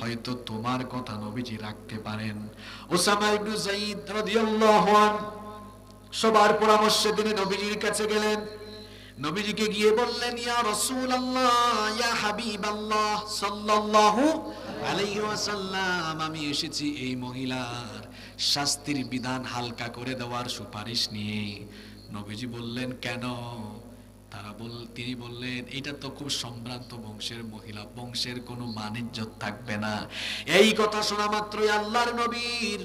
হয়তো তোমার কথা নবীজি রাখতে পারেন। উসামা ইবনু যায়েদ রাদিয়াল্লাহু আনহু সবার পরামর্শে তিনি নবীজির কাছে গেলেন। নবীজিকে গিয়ে বললেন, ইয়া রাসূলুল্লাহ, ইয়া হাবিবাল্লাহ সাল্লাল্লাহু আলাইহি ওয়াসাল্লাম, আমি এসেছি এই মহিলার শাস্তির বিধান হালকা করে দেওয়ার সুপারিশ নিয়ে। নবীজি বললেন, কেন? তিনি বললেন, এটা তো খুব সম্ভ্রান্ত বংশের মহিলা, বংশের কোনো মান ইজ্জত থাকবে না। এই কথা শোনা মাত্রই আল্লাহর নবীর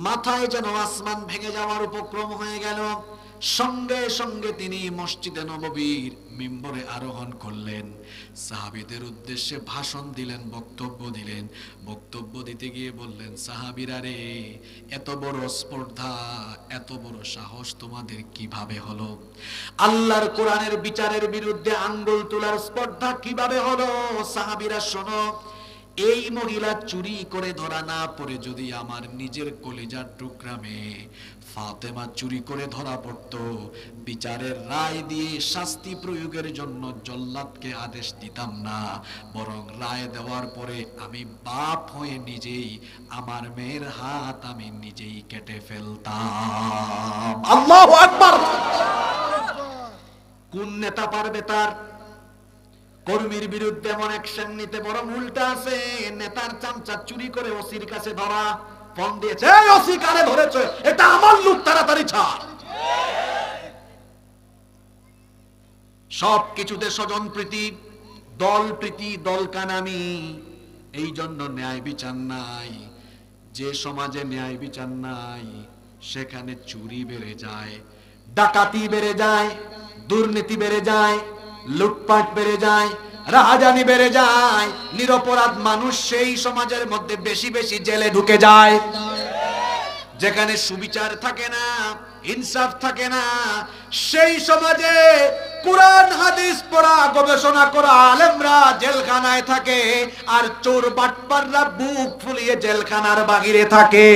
মাথায় যেন আসমান ভেঙে যাওয়ার উপক্রম হয়ে গেল। সঙ্গে সঙ্গে তিনি মসজিদে নববীর মিম্বরে আরোহণ করলেন, সাহাবীদের উদ্দেশ্যে ভাষণ দিলেন, বক্তব্য দিলেন। বক্তব্য দিতে গিয়ে বললেন, সাহাবীরা রে, এত বড় স্পর্ধা, এত বড় সাহস তোমাদের কিভাবে হলো? আল্লাহর কোরআনের বিচারের বিরুদ্ধে আঙ্গুল তোলার স্পর্ধা কিভাবে হলো? সাহাবীরা শোনো, এই মহিলা চুরি করে ধরা না পড়ে যদি আমার নিজের কলিজার টুকরা মেয়ে ফাতেমা চুরি করে ধরা পড়তো, বিচারের রায় দিয়ে শাস্তি প্রয়োগের জন্য জল্লাদকে আদেশ দিতাম না, বরং রায় দেওয়ার পরে আমি বাপ হয়ে নিজেই আমার মেয়ের হাত আমি নিজেই কেটে ফেলতাম। আল্লাহু আকবার! কোন নেতা পারবে তার কর্মীর বিরুদ্ধে এমন অ্যাকশন নিতে? বরং উল্টা আছে, নেতার চামচা চুরি করে ওসির কাছে ধরা, ফোন দিয়েছে, এই ওসি কারে ধরেছে, এটা আমার লোক, তাড়াতাড়ি ছাড়। সব কিছুতে স্বজন প্রীতি, দল প্রীতি, দল কানামি। এই জন্য ন্যায় বিচার নাই। যে সমাজে ন্যায় বিচার নাই, সেখানে চুরি বেড়ে যায়, ডাকাতি বেড়ে যায়, দুর্নীতি বেড়ে যায়, লুটপাট বেড়ে যায়, রাহাজানি বেড়ে যায়, নিরপরাধ মানুষ সেই সমাজের মধ্যে বেশি বেশি জেলে ঢুকে যায়। যেখানে সুবিচার থাকে না, ইনসাফ থাকে না। সেই সমাজে কুরআন হাদিস পড়া গবেষণা করা আলেমরা জেলখানায় থাকে, আর চোর বাটপাররা বুক ফুলিয়ে জেলখানার বাহিরে থাকে।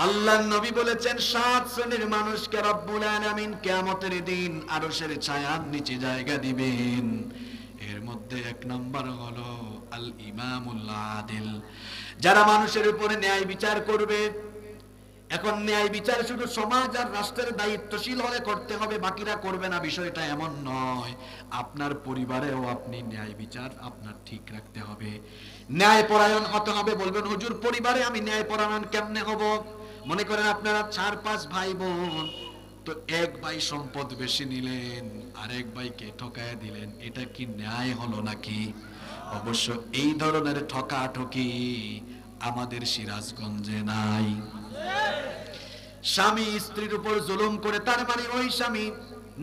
আল্লাহর নবী বলেছেন 7 শ্রেণীর মানুষকে রব্বুল আলামিন কিয়ামতের দিন আরশের ছায়ার নিচে জায়গা দিবেন। এর মধ্যে 1 নাম্বার হলো আল ইমামুল আদিল, যারা মানুষের উপরে ন্যায় বিচার করবে। এখন ন্যায় বিচার শুধু সমাজ আর রাষ্ট্রের দায়িত্বশীল হলে করতে হবে, বাকিরা করবে না, বিষয়টা এমন নয়। আপনার পরিবারেও আপনি ন্যায় বিচার আপনার ঠিক রাখতে হবে, ন্যায় পরায়ণ হতে হবে। বলবেন হুজুর পরিবারে আমি ন্যায় পরায়ণ কেমনে হব? মনে করেন আপনারা 4-5 ভাই বোন, তো এক ভাই সম্পদ বেশি নিলেন আর এক ভাইকে ঠকায় দিলেন, এটা কি ন্যায় হলো নাকি? অবশ্য এই ধরনের ঠকাঠকি আমাদের সিরাজগঞ্জে নাই। স্বামী স্ত্রীর উপর জুলুম করে, তার মানে ওই স্বামী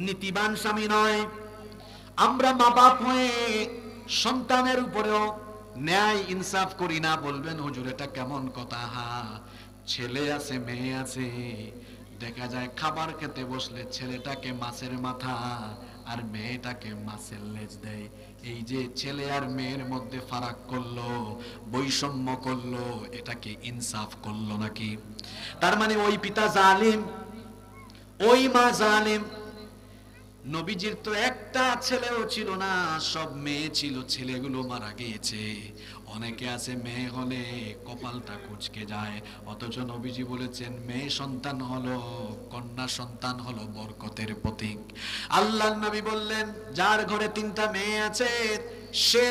নীতিবান স্বামী নয়। আমরা মা বাপ হয়ে সন্তানের উপরেও ন্যায় ইনসাফ করি না। বলবেন হুজুর এটা কেমন কথা? ছেলে আছে মেয়ে আছে, দেখা যায় খাবার খেতে বসলে ছেলেটাকে মাছের মাথা আর মেয়েটাকে মাছের লেজ দেয়। এই যে ছেলে আর মেয়ের মধ্যে ফারাক করলো, বৈষম্য করলো, এটাকে ইনসাফ করলো নাকি? তার মানে ওই পিতা জালিম, ওই মা জালিম। নবীজির তো একটা ছেলেও ছিল না, সব মেয়ে ছিল, ছেলেগুলো মারা গিয়েছে। অনেকে আছে মেয়ে হলে কপালটা কুঁচকে যায়, অথচ নবীজি বলেছেন মেয়ে সন্তান হলো, কন্যা সন্তান হলো বরকতের প্রতীক। আল্লাহর নবী বললেন যার ঘরে 3টা মেয়ে আছে সে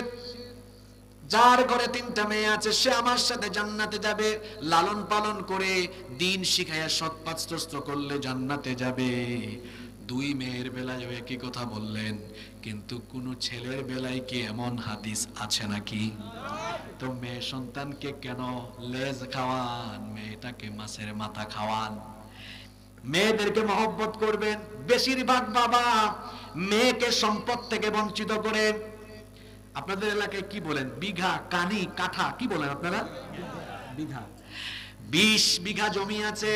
সে আমার সাথে জান্নাতে যাবে। লালন পালন করে দিন শিখায়া সৎ পাচস্ত করলে জান্নাতে যাবে। 2 মেয়ের বেলায় একই কথা বললেন, কিন্তু কোন ছেলের বেলায় কি এমন হাদিস আছে নাকি? তো মেয়ে সন্তানকে কেন লেজ খাওয়ান, মেয়েটাকে মাছের মাথা খাওয়ান? মেয়েদেরকে মহব্বত করবেন। বেশিরভাগ বাবা মেয়েকে সম্পদ থেকে বঞ্চিত করে। আপনাদের এলাকায় কি বলেন? বিঘা, কানি, কাঠা কি বলেন আপনারা? বিঘা। 20 বিঘা জমি আছে,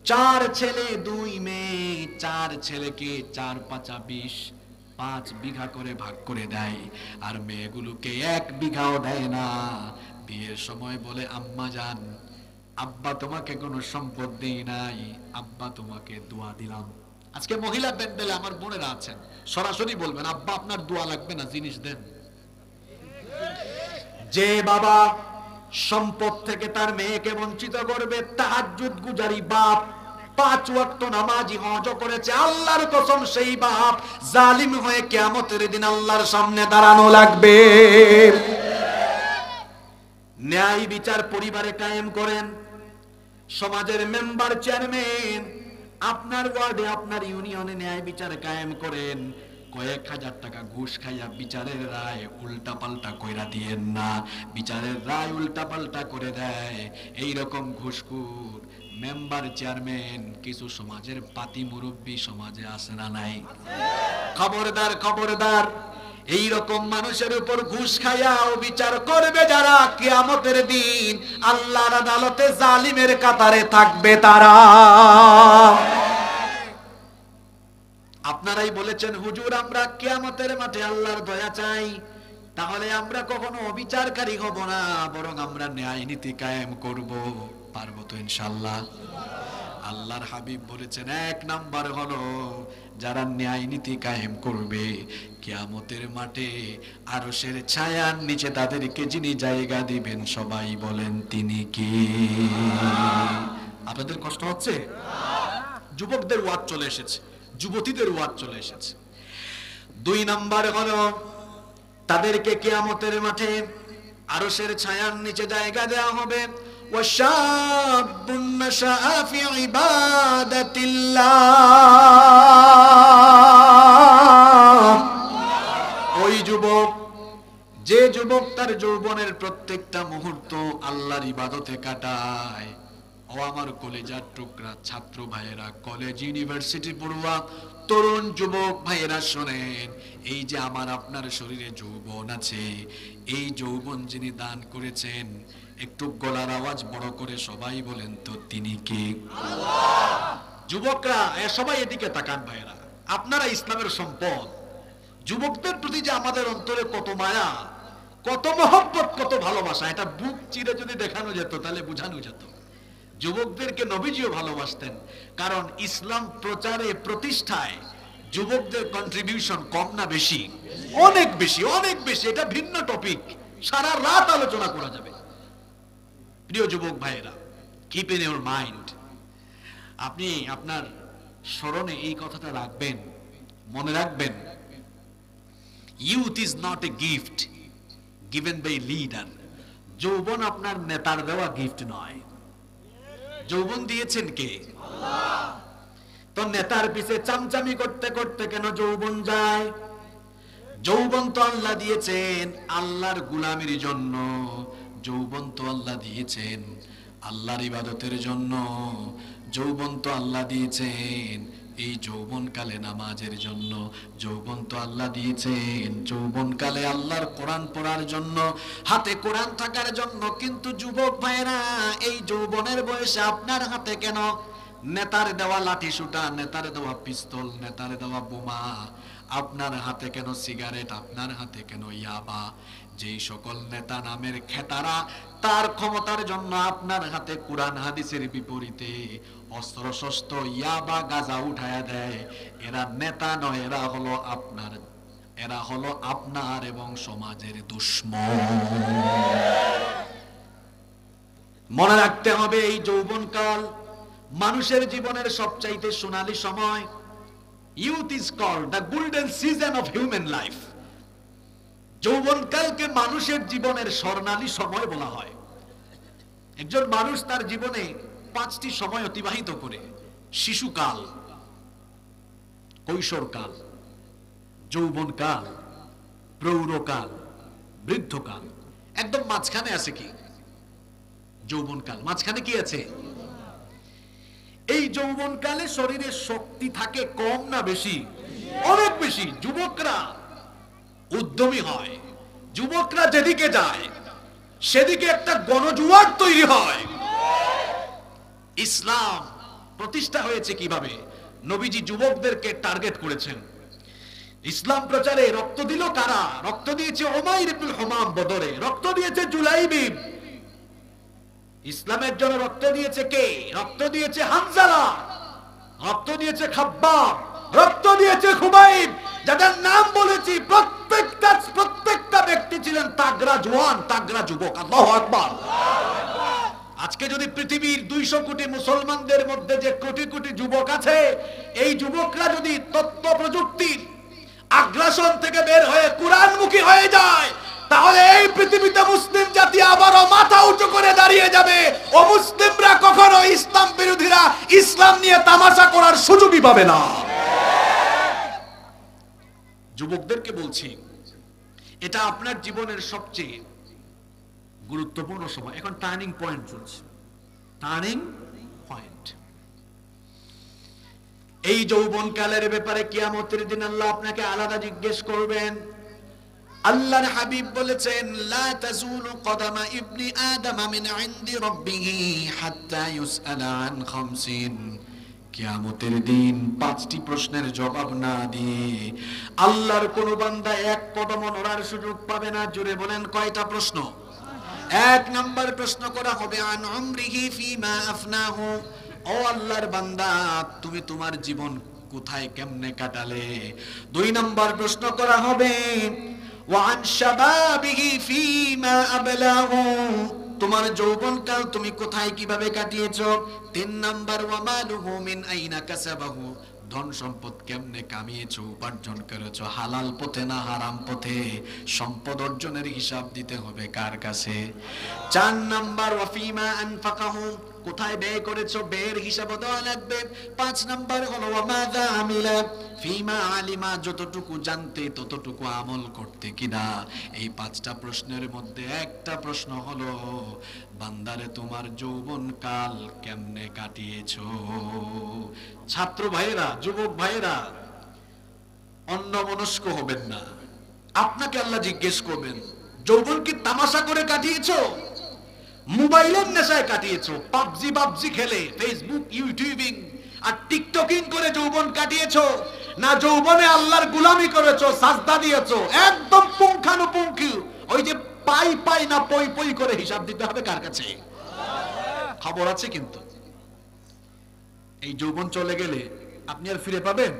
4 ছেলে 2 মেয়ে, 4 ছেলেকে 4 5 20, 5 বিঘা করে ভাগ করে দেয়, আর মেয়েগুলোকে 1 বিঘাও দেয় না। বিয়ের সময় বলে আম্মা জান, আব্বা তোমাকে কোনো সম্পদ দেই নাই, আব্বা তোমাকে দোয়া দিলাম। আজকে মহিলা প্যান্ডেলে আমার বোনেরা আছেন, সরাসরি বলবেন আব্বা আপনার দোয়া লাগবে না, জিনিস দেন। যে বাবা সম্পদ থেকে তার মেয়েকে বঞ্চিত করবে, তাহাজ্জুদ গুজারি বাপ, 5 ওয়াক্ত নামাজি, হজ করেছে, আল্লাহর কসম সেই বাপ জালিম হয়ে কিয়ামতের দিন আল্লাহর সামনে দাঁড়ানো লাগবে। ন্যায় বিচার পরিবারে কায়েম করেন। সমাজের মেম্বার, চেয়ারম্যান, আপনার ওয়ার্ডে আপনার ইউনিয়নে ন্যায় বিচার কায়েম করেন। কয়েক হাজার টাকা ঘুষ খাইয়া বিচারের রায় উল্টা পাল্টা কইরা দিয়েন না। বিচারের রায় উল্টা পাল্টা করে দেয় এইরকম ঘুষখোর মেম্বার, চেয়ারম্যান, কিছু সমাজের পাতি মুরব্বী সমাজে আছে না নাই? খবরদার, খবরদার, এইরকম মানুষের উপর ঘুষ খাইয়াও বিচার করবে যারা, কিয়ামতের দিন আল্লাহর আদালতে জালিমের কাতারে থাকবে তারা। আপনারাই বলেছেন হুজুর আমরা কিয়ামতের মাঠে আল্লাহর দয়া চাই, তাহলে আমরা কখনো অবিচারকারী হব না, বরং আমরা ন্যায় নীতি কায়েম করব। পারবো তো ইনশাআল্লাহ? আল্লাহর হাবিব বলেছেন 1 নাম্বার হলো যারা ন্যায় নীতি কায়েম করবে, কিয়ামতের মাঠে আরশের ছায়ার নিচে তাদেরকে যিনি জায়গা দিবেন, সবাই বলেন তিনি কি? আপনাদের কষ্ট হচ্ছে? যুবকদের ওয়াজ চলে এসেছে, যুবতীদের ওয়াজ চলে এসেছে। 2 নাম্বার হলো তাদেরকে কিয়ামতের মাঠে আরশের ছায়ার নিচে জায়গা দেওয়া হবে। ওয়াশাবুন নাশা ফি ইবাদাতিল্লাহ, ওই যুবক, যে যুবক তার যৌবনের প্রত্যেকটা মুহূর্ত আল্লাহর ইবাদতে কাটায়। ও আমার কলেজার টুকরা ছাত্র ভাইয়েরা, কলেজ ইউনিভার্সিটি পড়ুয়া তরুণ যুবক ভাইয়েরা শোনেন, এই যে আমার আপনার শরীরে যৌবন আছে, এই যৌবন যিনি দান করেছেন, একটু গলার আওয়াজ বড় করে সবাই বলেন তো তিনি কে? যুবকরা সবাই এদিকে তাকান ভাইয়েরা, আপনারা ইসলামের সম্পদ। যুবকদের প্রতি যে আমাদের অন্তরে কত মায়া, কত মহব্বত, কত ভালোবাসা, এটা বুক চিরে যদি দেখানো যেত তাহলে বোঝানো যেত। যুবকদেরকে নবীজিও ভালোবাসতেন, কারণ ইসলাম প্রচারে প্রতিষ্ঠায় যুবকদের কন্ট্রিবিউশন কম না বেশি? অনেক বেশি, অনেক বেশি। এটা ভিন্ন টপিক, সারা রাত আলোচনা করা যাবে। প্রিয় যুবক ভাইয়েরা, কিপ ইন ইউর মাইন্ড, আপনি আপনার স্মরণে এই কথাটা রাখবেন, মনে রাখবেন, youth is not a gift given by leader. যৌবন আপনার নেতার দেওয়া গিফট নয়। যৌবন দিয়েছেন কে? আল্লাহ। তো নেতার পিছে চামচামি করতে করতে কেন যৌবন যায়? যৌবন তো আল্লাহ দিয়েছেন আল্লাহর গোলামির জন্য। যৌবন তো আল্লাহ দিয়েছেন আল্লাহর ইবাদতের জন্য। যৌবন তো আল্লাহ দিয়েছেন এই যৌবনকালে নামাজের জন্য। যৌবন তো আল্লাহ দিয়েছেন যৌবনকালে আল্লাহর কোরআন পড়ার জন্য, হাতে কোরআন থাকার জন্য। কিন্তু যুবক ভাইরা, এই যৌবনের বয়সে আপনার হাতে কেন নেতার দেওয়া লাঠি সুটা, নেতার দেওয়া পিস্তল, নেতার দেওয়া বোমা? আপনার হাতে কেন সিগারেট? আপনার হাতে কেন ইয়াবা? যেই সকল নেতা নামের খেতারা তার ক্ষমতার জন্য আপনার হাতে কোরআন হাদিসের বিপরীতে অস্ত্র শস্ত্র ইয়াবা গাঁজা উঠায়া দেয়, এরা নেতা নয়, এরা হলো আপনার এবং সমাজের দুশমন। মনে রাখতে হবে, এই যৌবনকাল মানুষের জীবনের সবচাইতে সোনালী সময়। Youth is called the golden season of human life. যৌবনকালকে মানুষের জীবনের স্বর্ণালী সময় বলা হয়। একজন মানুষ তার জীবনে 5টি সময় অতিবাহিত করে: শিশুকাল, কৈশোরকাল, যৌবনকাল, প্রৌঢ়কাল, বৃদ্ধকাল। একদম মাঝখানে আছে কি? যৌবনকাল। মাঝখানে কি আছে? এই যৌবনকালে শরীরের শক্তি থাকে কম না বেশি? অনেক বেশি। যুবকরা উদ্যমী হয়, যুবকরা যেদিকে যায় সেদিকে একটা গণজোয়ার তৈরি হয়। ইসলাম প্রতিষ্ঠা হয়েছে কিভাবে? নবীজি যুবকদেরকে টার্গেট করেছেন। ইসলাম প্রচারে রক্ত দিল কারা? রক্ত দিয়েছে উমাইর ইবনুল হুমাম বদরে, রক্ত দিয়েছে জুলাইবিব। ইসলামের জন্য রক্ত দিয়েছে কে? রক্ত দিয়েছে হানজালা, রক্ত দিয়েছে খাব্বাব, রক্ত দিয়েছে খুবাইব। যাদের নাম বলেছি প্রত্যেকটা ব্যক্তি ছিলেন তাগড়া জওয়ান, তাগড়া যুবক। আল্লাহু আকবার। আজকে যদি পৃথিবীর 200 কোটি মুসলমানদের মধ্যে যে কোটি কোটি যুবক আছে, এই যুবকরা যদি তথ্য প্রযুক্তির আগ্রাসন থেকে বের হয়ে কোরআনমুখী হয়ে যায়, তাহলে এই পৃথিবীতে মুসলিম জাতি আবারও মাথা উঁচু করে দাঁড়িয়ে যাবে। ও মুসলিমরা কখনো ইসলাম বিরোধীরা ইসলাম নিয়ে তামাশা করার সুযোগই পাবে না। যুবকদেরকে বলছি, এটা আপনার জীবনের সবচেয়ে গুরুত্বপূর্ণ সময়। এখন টার্নিং পয়েন্ট চলছে, টার্নিং পয়েন্ট। এই যৌবনকালের ব্যাপারে কিয়ামতের দিন আল্লাহ আপনাকে আলাদা জিজ্ঞেস করবেন। আল্লাহর হাবিব বলেছেন, লা তাজুলু কদামা ইবনি আদম মিন ইনদি রাব্বিহি হাত্তা ইউসআলা আন খামসিন। কিয়ামতের দিন 5টি প্রশ্নের জবাব না দিয়ে আল্লাহর কোন বান্দা এক কদম নড়ার সুযোগ পাবে না। জোরে বলেন, কয়টা প্রশ্ন? 1 নাম্বার প্রশ্ন করা হবে আন উমরিহি ফিমা আফনাহু। ও আল্লাহর বান্দা, তুমি তোমার জীবন কোথায় কেমনে কাটালে? 2 নাম্বার প্রশ্ন করা হবে ওয়ান শাবাবিহি ফিমা আবলাহু। তোমার যৌবনকাল তুমি কোথায় কিভাবে কাটিয়েছো? 3 নাম্বার ওয়া মালুহু মিন আইনা কাসাবাহু। ধন সম্পদ কেমনে কামিয়েছো, উপার্জন করেছো, হালাল পথে না হারাম পথে? সম্পদ অর্জনের হিসাব দিতে হবে কার কাছে? 4 নাম্বার ওয়া ফিমা আনফাকাহু। কোথায় ব্যয় করেছো, ব্যয়ের হিসাব দেওয়া লাগবে। 5 নাম্বার হলো ওয়া মাযা আমিলা ফিমা আলিমা। যতটুকু জানতে ততটুকু আমল করতে কিনা। এই 5টা প্রশ্নের মধ্যে একটা প্রশ্ন হলো, বান্দারে তোমার যৌবনকাল কেমনে কাটিয়েছো? ছাত্র ভাইয়েরা, যুবক ভাইয়েরা, অন্যমনস্ক হবেন না। আপনাকে আল্লাহ জিজ্ঞেস করবেন, যৌবন কি তামাশা করে কাটিয়েছো, মোবাইলের নেশায় কাটিয়েছো, পাবজি খেলে ফেসবুক ইউটিউবিং আর টিকটকিং করে যৌবন কাটিয়েছো, না যৌবনে আল্লাহর গোলামি করেছো, সাজদা দিয়েছো? একদম পুঙ্খানুপুঙ্খি, ওই যে পাই না পই পই করে হিসাব দিতে হবে কার কাছে? খবর আছে। কিন্তু এই যৌবন চলে গেলে আপনি আর ফিরে পাবেন?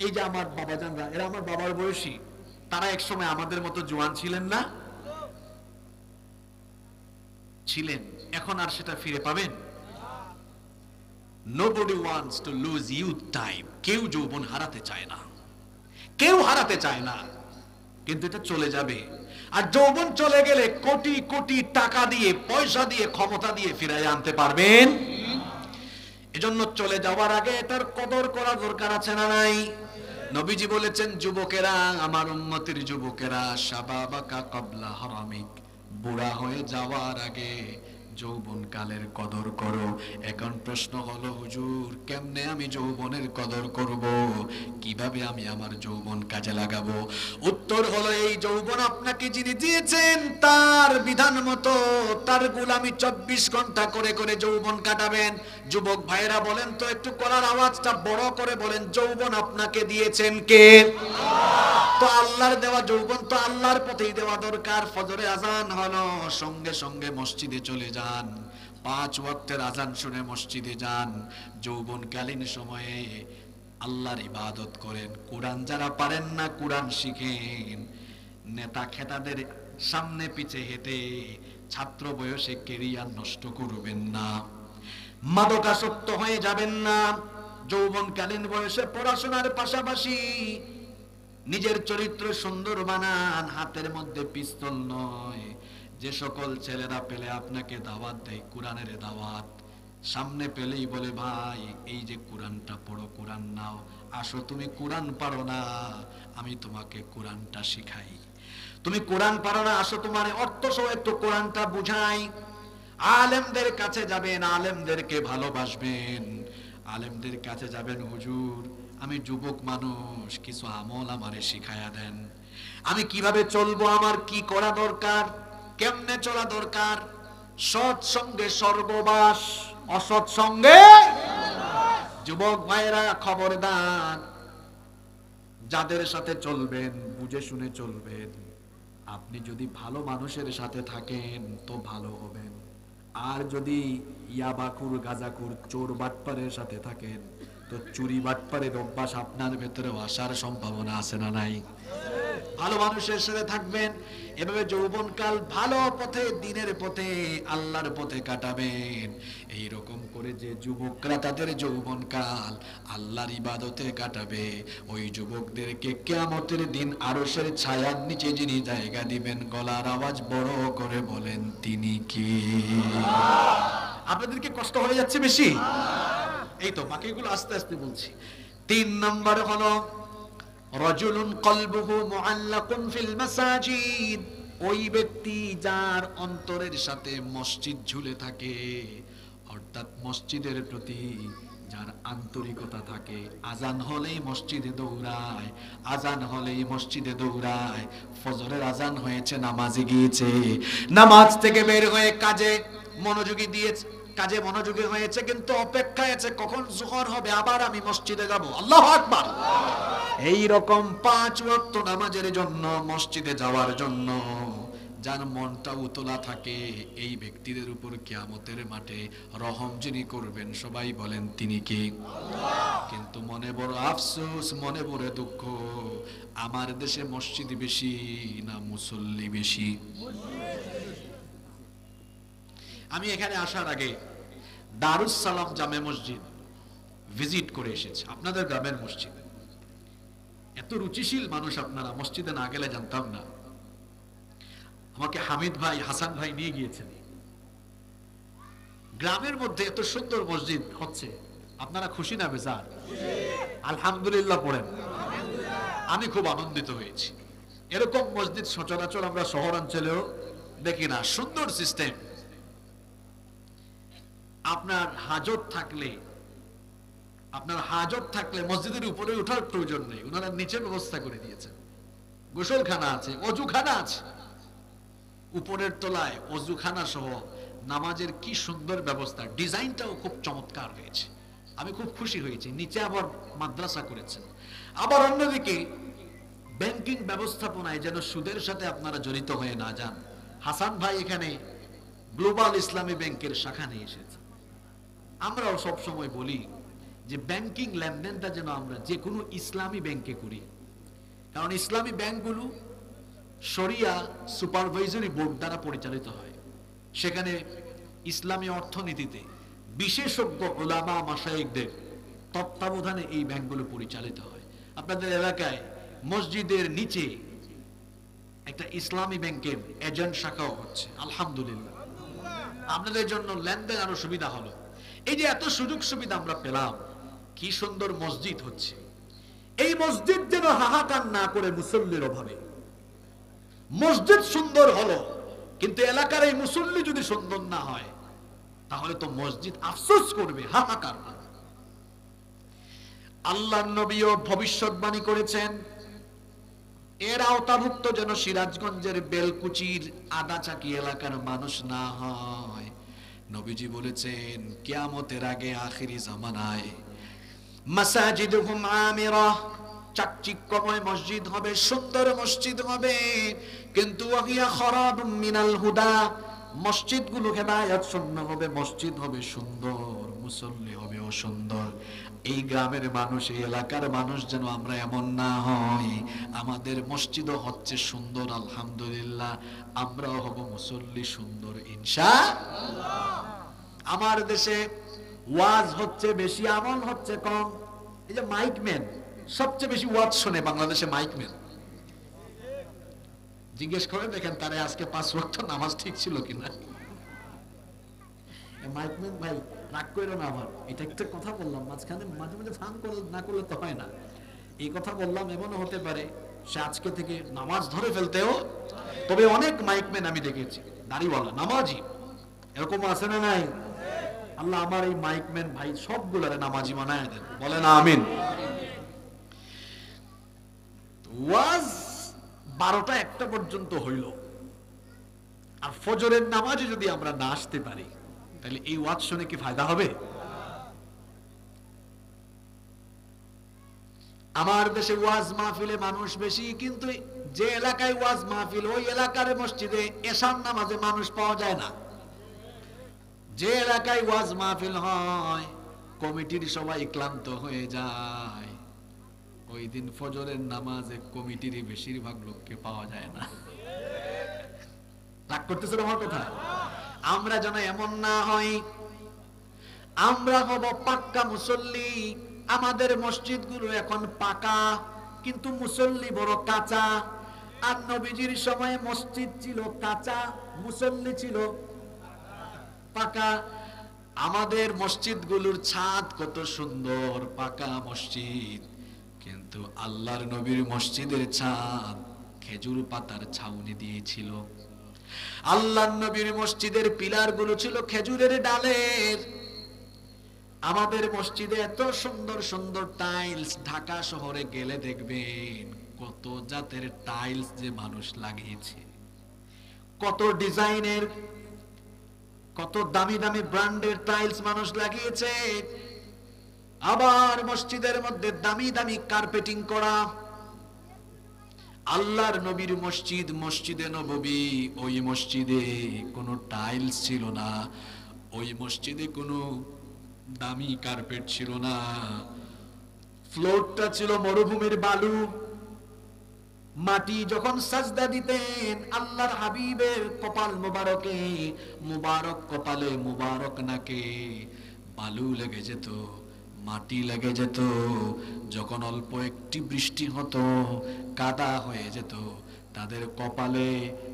এই যে আমার বাবাজানরা, এরা আমার বাবার বয়সী, তারা একসময় আমাদের মতো জোয়ান ছিলেন না? ছিলেন। এখন আর সেটা ফিরে পাবেন? Nobody wants to lose youth time. কেউ যৌবন হারাতে চায় না, কেউ হারাতে চায় না, কিন্তু এটা চলে যাবে। আর যৌবন চলে গেলে কোটি কোটি টাকা দিয়ে, পয়সা দিয়ে, ক্ষমতা দিয়ে ফিরাই আনতে পারবেন? এজন্য চলে যাওয়ার আগে এটার কদর করা দরকার আছে না নাই? নবীজি বলেছেন, যুবকেরা, আমার উম্মতের যুবকেরা, শাবাবাকা ক্বাবলা হারামিক, বুড়া হয়ে যাওয়ার আগে যৌবন কালের কদর করো। এখন প্রশ্ন হলো, হুজুর কেমনে আমি যৌবনের কদর করব, কিভাবে আমি আমার যৌবন কাজে লাগাবো? উত্তর হলো, এই যৌবন আপনাকে যিনি দিয়েছেন তার বিধান মতো, তার গোলামি 24 ঘন্টা করে করে যৌবন কাটাবেন। যুবক ভাইরা বলেন তো, একটু গলার আওয়াজটা বড় করে বলেন, যৌবন আপনাকে দিয়েছেন কে? তো আল্লাহর দেওয়া যৌবন তো আল্লাহর পথেই দেওয়া দরকার। ফজরে আজান হলো, সঙ্গে সঙ্গে মসজিদে চলে যান, 5 ওয়াক্তের আজান শুনে মসজিদে যান। যৌবনকালীন সময়ে আল্লাহর ইবাদত করেন। কোরআন যারা পারেন না, কোরআন শিখেন। নেতা খেতাদের সামনে পিছে হেঁটে ছাত্র বয়সে ক্যারিয়ার নষ্ট করবেন না, মাদকাসক্ত হয়ে যাবেন না। যৌবনকালীন বয়সে পড়াশোনার পাশাপাশি নিজের চরিত্র সুন্দর বানান, হাতের মধ্যে পিস্তল নয়। যে সকল ছেলেরা পেলে আপনাকে দাওয়াত দেয়, কোরআনের দাওয়াত, সামনে পেলেই বলে, ভাই এই যে কোরআনটা পড়ো, কোরআন নাও, আসো, তুমি কোরআন পারো না, আমি তোমাকে কোরআনটা শিখাই। তুমি কোরআন পারো না, আসো, তোমার অর্থ সহ একটু কোরআনটা বুঝাই। আলেমদের কাছে যাবেন, আলেমদেরকে ভালোবাসবেন, আলেমদের কাছে যাবেন, হুজুর আমি যুবক মানুষ, কিছু আমল আমারে শিখায়া দেন, আমি কিভাবে চলবো, আমার কি করা দরকার, কেমনে চলা দরকার। সৎ সঙ্গে স্বর্গবাস, অসৎ সঙ্গে। যুবক ভাইরা খবরদার, যাদের সাথে চলবেন বুঝে শুনে চলবেন। আপনি যদি ভালো মানুষের সাথে থাকেন তো ভালো হবেন, আর যদি ইয়াবাকুর, গাজাকুর, চোর বাটপারের সাথে থাকেন তো চুরি বাটপারের অভ্যাস আপনার ভেতরে আসার সম্ভাবনা আছে না নাই? ভালো মানুষের সাথে থাকবেন, এভাবে যৌবনকাল ভালো পথে, দিনের পথে, আল্লাহর পথে কাটাবেন। এই রকম করে যে যুবকরা তাদের যৌবনকাল আল্লাহর ইবাদতে কাটাবে, ওই যুবকদেরকে কিয়ামতের দিন আরশের ছায়ার নিচে যিনি জায়গা দিবেন, গলার আওয়াজ বড় করে বলেন, তিনি কি? আপনাদেরকে কষ্ট হয়ে যাচ্ছে বেশি? এই তো বাকিগুলো আস্তে আস্তে বলছি। 3 নম্বর হলো রাজুলুন কলবুহু মুআল্লাকুন ফিল মাসাজিদ, ওই ব্যক্তি যার অন্তরের সাথে মসজিদ ঝুলে থাকে, অর্থাৎ মসজিদের প্রতি যার আন্তরিকতা থাকে। আজান হলেই মসজিদে দৌড়ায়, আজান হলেই মসজিদে দৌড়ায়। ফজরের আজান হয়েছে, নামাজে গিয়েছে, নামাজ থেকে বের হয়ে কাজে মনোযোগী দিয়েছে, কাজে মনোযোগী হয়েছে, কিন্তু অপেক্ষায় আছে কখন জোহর হবে, আবার আমি মসজিদে যাব। আল্লাহু আকবার। এই রকম 5 ওয়াক্ত নামাজের জন্য, মসজিদে যাওয়ার জন্য যার মনটা উতলা থাকে, এই ব্যক্তিদের উপর কিয়ামতের মাঠে রহম যিনি করবেন, সবাই বলেন তিনি কি? কিন্তু মনে বড় আফসোস, মনে বড় দুঃখ, আমার দেশে মসজিদ বেশি না মুসল্লি বেশি? আমি এখানে আসার আগে দারুস সালাম জামে মসজিদ ভিজিট করে এসেছি, আপনাদের গ্রামের মসজিদ। এত রুচিশীল মানুষ আপনারা, মসজিদে না গেলে জানতাম না। আমাকে হামিদ ভাই, হাসান ভাই নিয়ে গিয়েছেন। গ্রামের মধ্যে এত সুন্দর মসজিদ হচ্ছে, আপনারা খুশি না বেজার? আলহামদুলিল্লাহ পড়েন। আমি খুব আনন্দিত হয়েছি। এরকম মসজিদ সচরাচর আমরা শহরাঞ্চলেও দেখি না। সুন্দর সিস্টেম। আপনার হাজত থাকলে আপনার হাজত থাকলে মসজিদের উপরে ওঠার প্রয়োজন নেই, ওনারা নিচে ব্যবস্থা করে দিয়েছেন। গোসলখানা আছে, অজুখানা আছে, উপরের তলায় অজুখানা সহ নামাজের কি সুন্দর ব্যবস্থা, ডিজাইনটাও খুব চমৎকার হয়েছে, আমি খুব খুশি হয়েছি। নিচে আবার মাদ্রাসা করেছেন। আবার অন্যদিকে ব্যাংকিং ব্যবস্থাপনায় যেন সুদের সাথে আপনারা জড়িত হয়ে না যান। হাসান ভাই এখানে গ্লোবাল ইসলামী ব্যাংকের শাখা নিয়ে এসেছে। আমরাও সব সময় বলি যে ব্যাংকিং লেনদেনটা যেন আমরা যে কোনো ইসলামী ব্যাংকে করি, কারণ ইসলামী ব্যাংকগুলো শরিয়া সুপারভাইজরি বোর্ড দ্বারা পরিচালিত হয়। সেখানে ইসলামী অর্থনীতিতে বিশেষজ্ঞ উলামা মাশায়েখদের তত্ত্বাবধানে এই ব্যাংকগুলো পরিচালিত হয়। আপনাদের এলাকায় মসজিদের নিচে একটা ইসলামী ব্যাংকের এজেন্ট শাখাও হচ্ছে, আলহামদুলিল্লাহ। আপনাদের জন্য লেনদেন আরো সুবিধা হলো। এই যে এত সুযোগ সুবিধা আমরা পেলাম, কি সুন্দর মসজিদ হচ্ছে। এই মসজিদ যেন হাহাকার না করে মুসল্লির অভাবে। মসজিদ সুন্দর হলো, কিন্তু এলাকার এই মুসল্লি যদি সুন্দর না হয় তাহলে তো মসজিদ আফসোস করবে, হাহাকার না। আল্লাহর নবীও ভবিষ্যৎবাণী করেছেন, এর আওতাভুক্ত যেন সিরাজগঞ্জের বেলকুচির আদাচাকি এলাকার মানুষ না হয়। নবীজি বলেছেন কিয়ামতের আগে আখিরি জামানায় মাসাজিদুহুম আমিরা, চাকচিক্যময় মসজিদ হবে, সুন্দর মসজিদ হবে, কিন্তু ওয়াহিয়া খারাবুম মিনাল হুদা, মসজিদগুলো হেদায়েত শূন্য হবে, মসজিদ হবে সুন্দর, মুসল্লি হবে অসুন্দর। এই গ্রামের মানুষ, এই এলাকার মানুষ যেন আমরা এমন না হই, আমাদের মসজিদও হচ্ছে সুন্দর আলহামদুলিল্লাহ, আমরাও হব মুসল্লি সুন্দর ইনশাআল্লাহ। আমার দেশে ওয়াজ হচ্ছে বেশি, আমল হচ্ছে কম। এই যে মাইকম্যান সবচেয়ে বেশি ওয়াজ শোনে বাংলাদেশে, মাইকম্যান। জিজ্ঞেস করে দেখেন তারে আজকে 5 ওয়াক্ত নামাজ ঠিক ছিল কিনা। মাইকম্যান ভাই রাগ করো না, আবার এটা একটা কথা বললাম মাঝখানে, মাঝে মাঝে ফান করে না করলে তো হয় না। এই কথা বললাম, এমনও হতে পারে সে আজকে থেকে নামাজ ধরে ফেলতেও। তবে অনেক মাইকম্যান আমি দেখেছি দাড়িওয়ালা নামাজি, এরকম আছে না নাই? আল্লাহ আমার এই মাইকম্যান ভাই সবগুলারে নামাজি বানায় দেন, বলেন আমিন। ওয়াজ 12টা-1টা পর্যন্ত হইল, আর ফজরের নামাজে যদি আমরা না আসতে পারি তাহলে এই ওয়াজ শুনে কি ফায়দা হবে? আমার দেশে ওয়াজ মাহফিলে মানুষ বেশি, কিন্তু যে এলাকায় ওয়াজ মাহফিল ওই এলাকার মসজিদে এশার নামাজে মানুষ পাওয়া যায় না। যে এলাকায় ওয়াজ মাহফিল হয় কমিটির সবাই ক্লান্ত হয়ে যায়, ওই দিন ফজরের নামাজে কমিটির বেশিরভাগ লোককে পাওয়া যায় না। রাগ করতেছেন আমার কথা? আমরা যেন এমন না হই, আমরা হব পাক্কা মুসল্লি। আমাদের মসজিদগুলো এখন পাকা, কিন্তু মুসল্লি বড় কাঁচা। আর নবীজির সময় মসজিদ ছিল কাঁচা, মুসল্লি ছিল পাকা। আমাদের মসজিদগুলোর ছাদ কত সুন্দর, পাকা মসজিদ, কিন্তু আল্লাহর নবীর মসজিদের ছাদ খেজুর পাতার ছাউনি দিয়েছিল। আল্লাহর নবীর মসজিদের পিলার গুলো ছিল খেজুরের ডালের। আমাদের মসজিদে এত সুন্দর সুন্দর টাইলস, ঢাকা শহরে গেলে দেখবেন কত জাতের টাইলস যে মানুষ লাগিয়েছে, কত ডিজাইনের, কত দামি দামি ব্র্যান্ডের টাইলস মানুষ লাগিয়েছে। আবার মসজিদের মধ্যে দামি দামি কার্পেটিং করা। আল্লাহর নবীর মসজিদ, মসজিদে নববী, ওই মসজিদে কোনো টাইলস ছিল না, ওই মসজিদে কোনো দামি কার্পেট ছিল না, ফ্লোরটা ছিল মরুভূমির বালু মাটি। যখন সাজদা দিতেন আল্লাহর হাবিবের কপাল মোবারকে, মুবারক কপালে মুবারক নাকে বালু লেগে যেত, মাটি লেগে যেত। যখন অল্প একটি বৃষ্টি হতো কাদা হয়ে যেত, তাদের কপালে,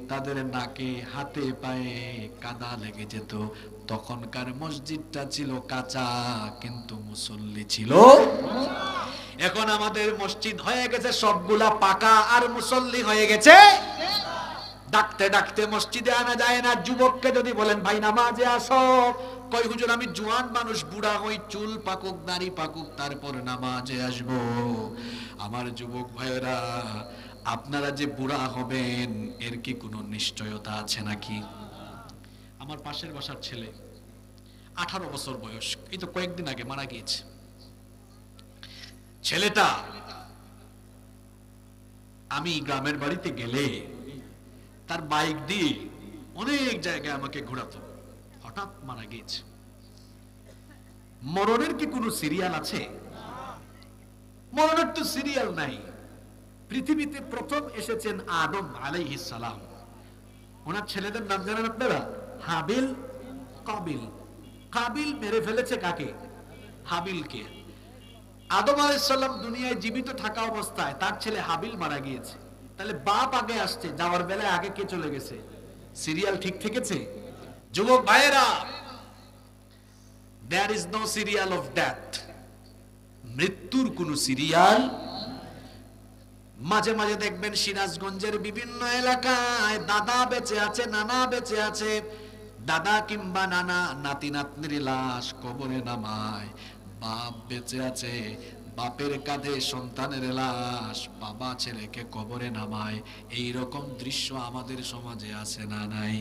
তাদের নাকে, হাতে পায়ে কাদা লেগে যেত। তখনকার মসজিদটা ছিল কাঁচা, কিন্তু মুসল্লি ছিল। এখন আমাদের মসজিদ হয়ে গেছে সবগুলা পাকা, আর মুসল্লি হয়ে গেছে ডাকতে ডাকতে মসজিদে আনা যায় না। যুবককে যদি বলেন ভাই নামাজে আসো, কই হুজুর আমি জোয়ান মানুষ, বুড়া হই, চুল পাকুক দাড়ি পাকুক তারপর নামাজে আসবো। আমার যুবক ভাইরা, আপনারা যে বুড়া হবেন এর কি কোনো নিশ্চয়তা আছে নাকি? আমার পাশের বাসার ছেলে 18 বছর বয়স, এই তো কয়েকদিন আগে মারা গিয়েছে। ছেলেটা আমি গ্রামের বাড়িতে গেলে তার বাইক দিয়ে অনেক জায়গায় আমাকে ঘোরাতো, হঠাৎ মারা গিয়েছে। মরণের কি কোনো সিরিয়াল আছে? মরণের তো সিরিয়াল নাই। পৃথিবীতে প্রথম এসেছেন আদম আলাইহিস সালাম। ওনার ছেলেদের নাম জানেন আপনারা? হাবিল, কাবিল। কাবিল মেরে ফেলেছে কাকে? হাবিলকে। আদম আলাইহিস সালাম দুনিয়ায় জীবিত থাকা অবস্থায় তার ছেলে হাবিল মারা গিয়েছে। তাহলে বাপ আগে আসছে, যাওয়ার বেলায় আগে কে চলে গেছে? সিরিয়াল ঠিক থেকেছে? যুবক ভাইয়েরা, there is no serial of death, মৃত্যুর কোন সিরিয়াল। মাঝে মাঝে দেখবেন সিরাজগঞ্জের বিভিন্ন এলাকায় দাদা বেঁচে আছে, নানা বেঁচে আছে, দাদা কিংবা নানা নাতি নাতনির লাশ কবরে নামায়। বাপ বেঁচে আছে, বাপের কাঁধে সন্তানের লাশ, বাবা ছেলেকে কবরে নামায়। এই রকম দৃশ্য আমাদের সমাজে আছে না নাই?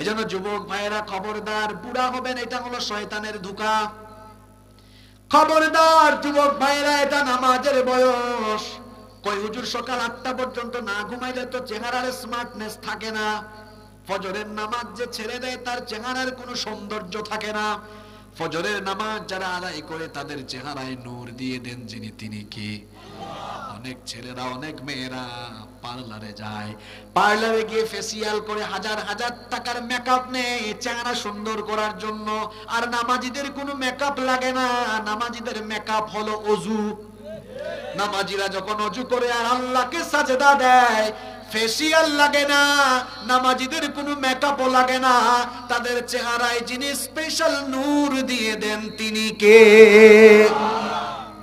এজন্য যুবক ভাইয়েরা খবরদার, বুড়া হবেন এটা হলো শয়তানের ধোঁকা। খবরদার যুবক ভাইয়েরা, এটা নামাজের বয়স। কই হুজুর সকাল 8টা পর্যন্ত না ঘুমাইলে তো চেহারার স্মার্টনেস থাকে না। ফজরের নামাজ যে ছেড়ে দেয় তার চেহারার কোনো সৌন্দর্য থাকে না। ফজরের নামাজ যারা আদায় করে তাদের চেহারায় নূর দিয়ে দেন যিনি, তিনি কি? অনেক ছেলেরা অনেক মেয়েরা পার্লারে যায়, পার্লারে গিয়ে ফেসিয়াল করে হাজার হাজার টাকার মেকআপ নেয় চেহারা সুন্দর করার জন্য। আর নামাজিদের কোনো মেকআপ লাগে না, নামাজিদের মেকআপ হলো অজু। নামাজিরা যখন অজু করে আর আল্লাহকে সাজদা দেয়, ফেসিয়াল লাগে না, নামাজিদের কোনো মেকআপও লাগে না, তাদের চেহারায় যিনি স্পেশাল নূর দিয়ে দেন তিনি কে?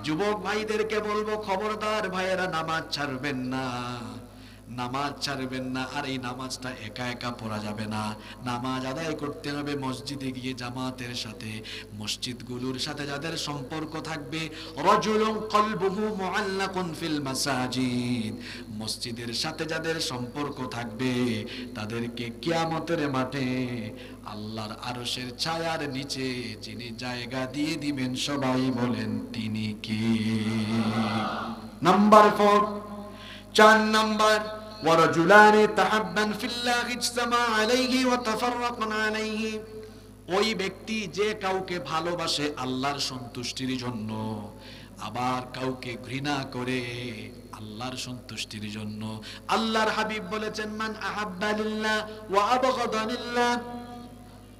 যুবক ভাইদেরকে বলবো খবরদার ভাইয়েরা, নামাজ ছাড়বেন না, নামাজ ছাড়বেন না। আর এই নামাজটা একা একা পড়া যাবে না, নামাজ আদায় করতে হবে মসজিদে গিয়ে জামাতের সাথে। মসজিদগুলোর সাথে যাদের সম্পর্ক থাকবে, রাজুলুন কলবুহু মুআল্লাকুন ফিল মাসাজিদ, মসজিদের সাথে যাদের সম্পর্ক থাকবে তাদেরকে কিয়ামতের মাঠে আল্লাহর আরশের ছায়ার নিচে যিনি জায়গা দিয়ে দিবেন, সবাই বলেন তিনি কি? নাম্বার 4, 4 নাম্বার, ওয়ারাজুলান তাহাব্বান ফিল্লাহ ইজতামা আলাইহি ওয়া তাফাররাকান আলাইহি, ওই ব্যক্তি যে কাউকে ভালোবাসে আল্লাহর সন্তুষ্টির জন্য, আবার কাউকে ঘৃণা করে আল্লাহর সন্তুষ্টির জন্য। আল্লাহর হাবিব বলেছেন, মান আহাব্বা লিল্লাহ ওয়া আবগাদা লিল্লাহ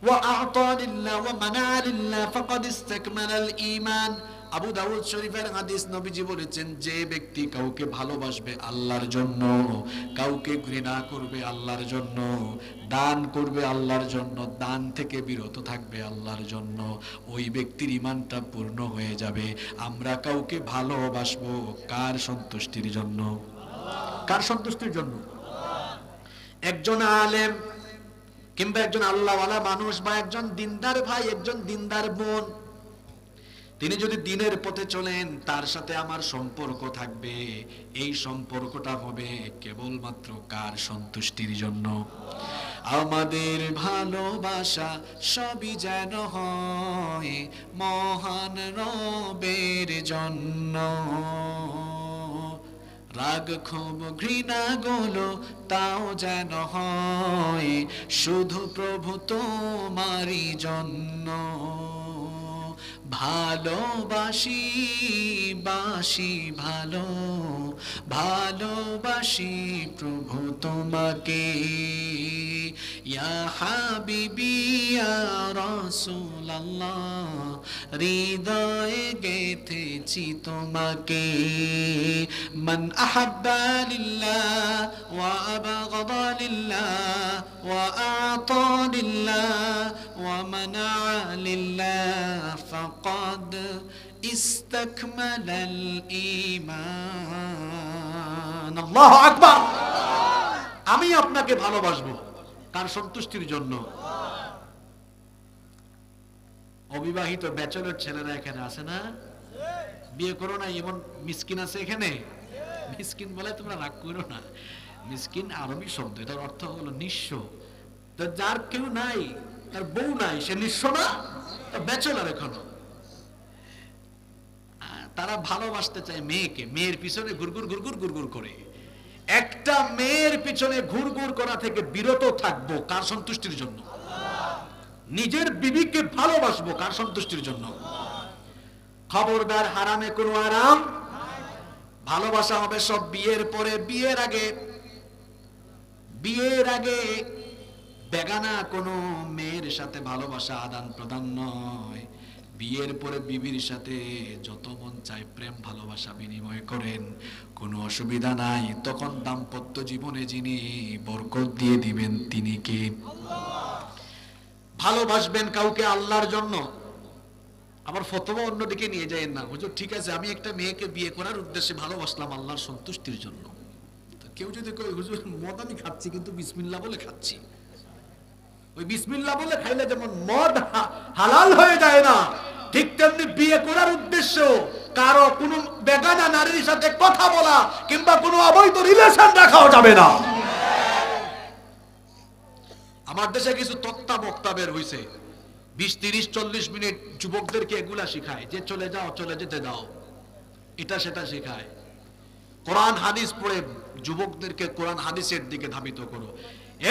ওয়া আ'তা লিল্লাহ ওয়া মানা লিল্লাহ ফাকাদ ইসতাকমালাল ঈমান। আবু দাউদ শরীফের হাদিস, নবীজি বলেছেন, যে ব্যক্তি কাউকে ভালোবাসবে আল্লাহর জন্য, কাউকে ঘৃণা করবে আল্লাহর জন্য, দান করবে আল্লাহর জন্য, দান থেকে বিরত থাকবে আল্লাহর জন্য, ওই ব্যক্তির ঈমানটা পূর্ণ হয়ে যাবে। আমরা কাউকে ভালোবাসবো কার সন্তুষ্টির জন্য? কার সন্তুষ্টির জন্য? একজন আলেম কিংবা একজন আল্লাহওয়ালা মানুষ বা একজন দিনদার ভাই, একজন দিনদার বোন, তিনি যদি দিনের পথে চলেন, তার সাথে আমার সম্পর্ক থাকবে। এই সম্পর্কটা হবে কেবলমাত্র কার সন্তুষ্টির জন্য? আমাদের ভালোবাসা সবই যেন হয় মহান রবের জন্য, রাগ ক্ষোভ ঘৃণা গুলো তাও যেন হয় শুধু প্রভু তোমারই জন্য। ভালোবাসি বাসি ভালো, ভালোবাসি প্রভু তোমাকে, ইয়া হাবিবি ইয়া রাসূলুল্লাহ, হৃদয়ে গেথেছি তোমাকে। মান আহাব্বা লিল্লাহ ওয়া আবগাদা লিল্লাহ ওয়া আ'তা লিল্লাহ ওয়া মানা লিল্লাহ ফাকাদ ইসতাকমালাল ঈমান। আল্লাহু আকবার। আমি আপনাকে ভালোবাসবো কার সন্তুষ্টির জন্য? অবিবাহিত ব্যাচেলর ছেলেরা এখানে আছে না? বিয়ে করো না এমন মিসকিন আছে এখানে? মিসকিন বলে তোমরা রাগ করো না, মিসকিন আরবি শব্দ, এটার অর্থ হলো নিঃস্ব। তো যার কেউ নাই, তার বউ নাই, সে নিঃস্ব না, ব্যাচেলর এখনো। তারা ভালোবাসতে চায় মেয়েকে, মেয়ের পিছনে ঘুরঘুর ঘুরঘুর ঘুরঘুর করে। একটা মেয়ের পিছনে ঘুরঘুর করা থেকে বিরত থাকবো কার সন্তুষ্টির জন্য? নিজের বিবিকে ভালোবাসবো কার সন্তুষ্টির জন্য? খবরদার, হারামে কোনো আরাম। ভালোবাসা হবে সব বিয়ের পরে। বিয়ের আগে বেগানা কোনো মেয়ের সাথে ভালোবাসা আদান প্রদান নয়। বিয়ের পরে বিবির সাথে যত মন চায় প্রেম ভালোবাসা বিনিময় করেন, কোনো অসুবিধা নাই। তখন দাম্পত্য জীবনে যিনি বরকত দিয়ে দিবেন তিনি কে? ভালোবাসবেন কাউকে আল্লাহর জন্য। আবার ফতোয়া অন্যদিকে নিয়ে যায়েন না, হুজুর ঠিক আছে আমি একটা মেয়েকে বিয়ে করার উদ্দেশ্যে ভালোবাসলাম আল্লাহর সন্তুষ্টির জন্য। কেউ যদি কয় হুজুর মদ আমি খাচ্ছি কিন্তু বিসমিল্লাহ বলে খাচ্ছি, ওই বিসমিল্লাহ বলে খাইলে যেমন মদ হালাল হয়ে যায় না, ঠিক তেমনি বিয়ে করার উদ্দেশ্য কারো কোনো বেগানা নারীর সাথে কথা বলা কিংবা কোনো অবৈধ রিলেশন রাখাও যাবে না। আমার দেশে কিছু তক্তা বক্তা বের হইছে, 20, 30, 40 মিনিট যুবকদেরকে এগুলা শিখায় যে চলে যাও, চলে যেতে দাও, এটা সেটা শিখায়। কোরআন হাদিস পড়ে যুবকদেরকে কোরআন হাদিসের দিকে ধাবিত করো।